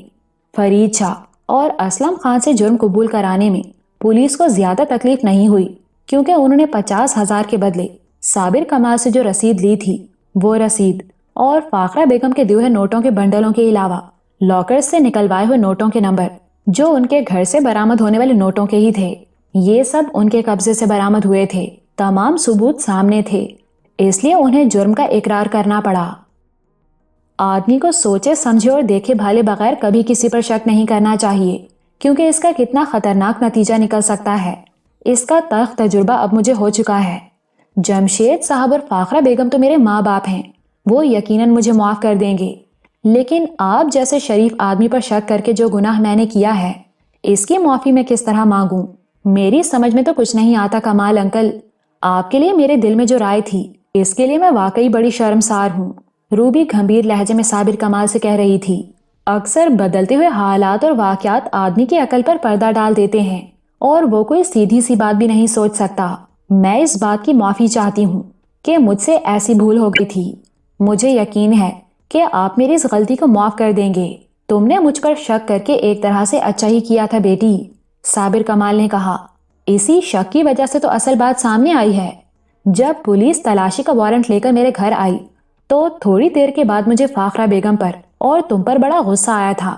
فرید شاہ اور اسلم خان سے جرم قبول کرانے میں پولیس کو زیادہ تکلیف نہیں ہوئی کیونکہ انہوں نے 50,000 کے بدلے صابر کمال سے جو رسید لی تھی وہ رسید اور فاخرہ بیگم کے دیے ہوئے نوٹوں کے بنڈلوں کے علاوہ لاکر سے نکلوائے ہوئے نوٹوں کے نمبر جو ان کے گھر سے برآمد ہونے والے نوٹوں کے ہی تھے، یہ سب ان کے قبضے سے برآمد ہوئے تھے۔ تمام ثبوت سامنے تھے، اس لیے انہیں جرم کا اقرار کرنا پڑا۔ آدمی کو سوچے سمجھے اور دیکھے بھالے بغیر کبھی کسی پر شک نہیں کرنا چاہیے کیونکہ اس کا کتنا خطرناک نتیجہ نکل سکتا ہے، اس کا تلخ تجربہ اب مجھے ہو چکا ہے۔ جمشید صاحب اور فاخرہ بیگم تو میرے ماں باپ ہیں، وہ یقیناً مجھے معاف کر دیں گے، لیکن آپ جیسے شریف آدمی پر شک کر کے جو گناہ میں نے کیا ہے اس کی معافی میں کس طرح مانگوں؟ میری سمجھ میں تو کچھ نہیں آتا کمال انکل۔ آپ کے لیے میرے دل میں جو رائے تھی اس کے لیے میں واقعی بڑی شرمسار ہوں، روبی گھمبیر لہجے میں صابر کمال سے کہہ رہی تھی۔ اکثر بدلتے ہوئے حالات اور واقعات آدمی کی عقل پر پردہ ڈال دیتے ہیں اور وہ کوئی سیدھی سی بات بھی نہیں سوچ سکتا۔ میں اس بات کی معافی چاہتی ہوں کہ مجھ سے ایسی بھول ہو گئی تھی۔ مجھے یقین ہے کہ آپ میری اس غلطی کو معاف کر دیں گے۔ تم نے مجھ پر شک کر کے ایک طرح سے اچھا ہی کیا تھا بیٹی، صابر کمال نے کہا۔ اسی شک کی وجہ سے تو اصل بات سامنے آئی ہے۔ جب پولیس تلاشی کا وارنٹ لے کر میرے گھر آئی تو تھوڑی دیر کے بعد مجھے فاخرہ بیگم پر اور تم پر بڑا غصہ آیا تھا،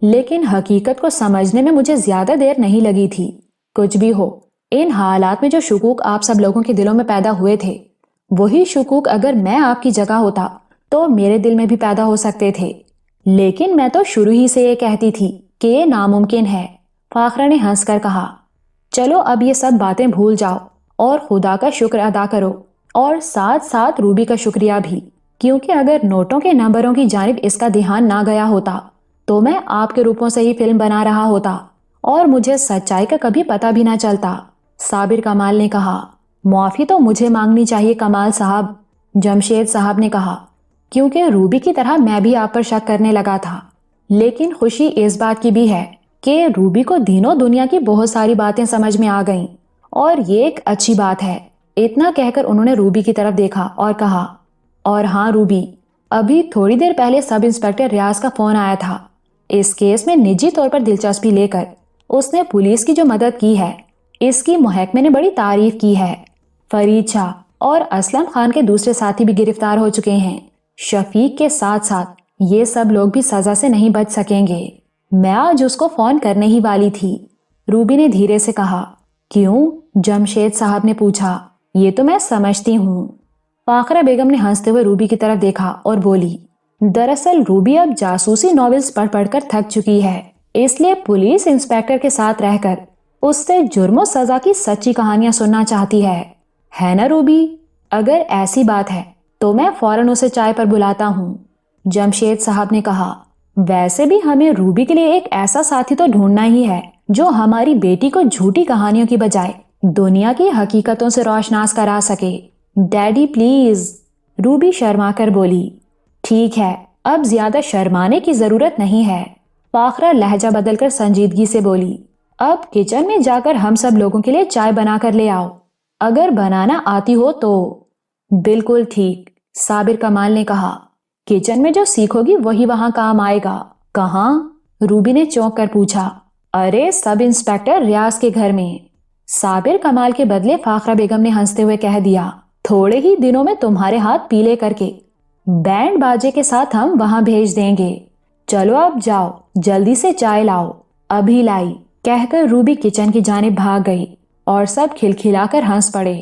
لیکن حقیقت کو سمجھنے میں مجھے زیادہ دیر نہیں لگی تھی۔ کچھ بھی ہو، ان حالات میں جو شکوک آپ سب لوگوں کے دلوں میں پیدا ہوئے تھے، وہی شکوک اگر میں آپ کی جگہ ہوتا تو میرے دل میں بھی پیدا ہو سکتے تھے، لیکن میں تو شروع ہی سے یہ کہتی تھی کہ یہ ناممکن ہے۔ فاخرہ نے ہنس کر کہا، چلو اب یہ سب باتیں بھول جاؤ اور خدا کا شکر ادا کرو، اور ساتھ ساتھ روبی کا شکریہ بھی، کیونکہ اگر نوٹوں کے نمبروں کی جانب اس کا دھیان نہ گیا ہوتا تو میں آپ کے روپوں سے ہی فلم بنا رہا ہوتا اور مجھے سچائی کا کبھی پتہ بھی نہ چلتا۔ صابر کمال نے کہا، معافی تو مجھے مانگنی چاہیے کمال صاحب، جمشید صاحب نے کہا، کیونکہ روبی کی طرح میں بھی آپ پر شک کرنے لگا تھا، لیکن خوشی اس بات کی بھی ہے کہ روبی کو دینوں دنیا کی بہت ساری باتیں سمجھ میں آ گئیں، اور یہ ایک اچھی بات ہے۔ اتنا کہہ کر انہوں نے روبی کی طرف دیکھا اور کہا، اور ہاں روبی، ابھی تھوڑی دیر پہلے سب انسپیکٹر ریاض کا فون آیا تھا۔ اس کیس میں نجی طور پر دلچسپی لے کر اس نے پولیس کی جو مدد کی ہے، اس کی محکمے نے بڑی تعریف کی ہے۔ فرید شاہ اور اسلم خان کے دوسرے ساتھی بھی گرفتار ہو چکے ہیں۔ شفیق کے ساتھ ساتھ یہ سب لوگ بھی سزا سے نہیں بچ سکیں گے۔ میں آج اس کو فون کرنے ہی والی تھی، روبی نے دھیرے سے کہا۔ کیوں؟ جمشید صاحب نے پوچھا۔ یہ تو میں سمجھتی ہوں۔ فاخرہ بیگم نے ہنستے ہوئے روبی کی طرف دیکھا اور بولی، دراصل روبی اب جاسوسی ناولز پڑھ پڑھ کر تھک چکی ہے، اس لیے پولیس انسپیکٹر کے ساتھ رہ کر اس سے جرم و سزا کی سچی کہانیاں سننا چاہتی ہے نا روبی؟ اگر ایسی بات ہے تو میں فوراً اسے چائے پر بلاتا ہوں، جمشید صاحب نے کہا۔ ویسے بھی ہمیں روبی کے لیے ایک ایسا ساتھی تو ڈھونڈنا ہی ہے جو ہماری بیٹی کو جھوٹی کہانیوں کی بجائے دنیا کی حقیقتوں سے روشناس کرا سکے۔ ڈیڈی پلیز، روبی شرما کر بولی۔ ٹھیک ہے، اب زیادہ شرمانے کی ضرورت نہیں ہے، فاخرہ لہجہ بدل کر سنجیدگی سے بولی۔ اب کچن میں جا کر ہم سب لوگوں کے لیے چائے بنا کر لے آؤ، اگر بنانا آتی ہو تو۔ بالکل ٹھیک، صابر کمال نے کہا۔ کچن میں جو سیکھو گی وہی وہاں کام آئے گا۔ کہاں؟ روبی نے چونک کر پوچھا۔ ارے سب انسپیکٹر ریاض کے گھر میں، صابر کمال کے بدلے فاخرہ بیگم نے ہنستے ہوئے کہہ دیا۔ تھوڑے ہی دنوں میں تمہارے ہاتھ پیلے کر کے بینڈ باجے کے ساتھ ہم وہاں بھیج دیں گے۔ چلو اب جاؤ، جلدی سے چائے لاؤ۔ ابھی لائی، کہہ کر روبی کچن کی جانب بھاگ گئی اور سب کھلکھلا کر ہنس پڑے۔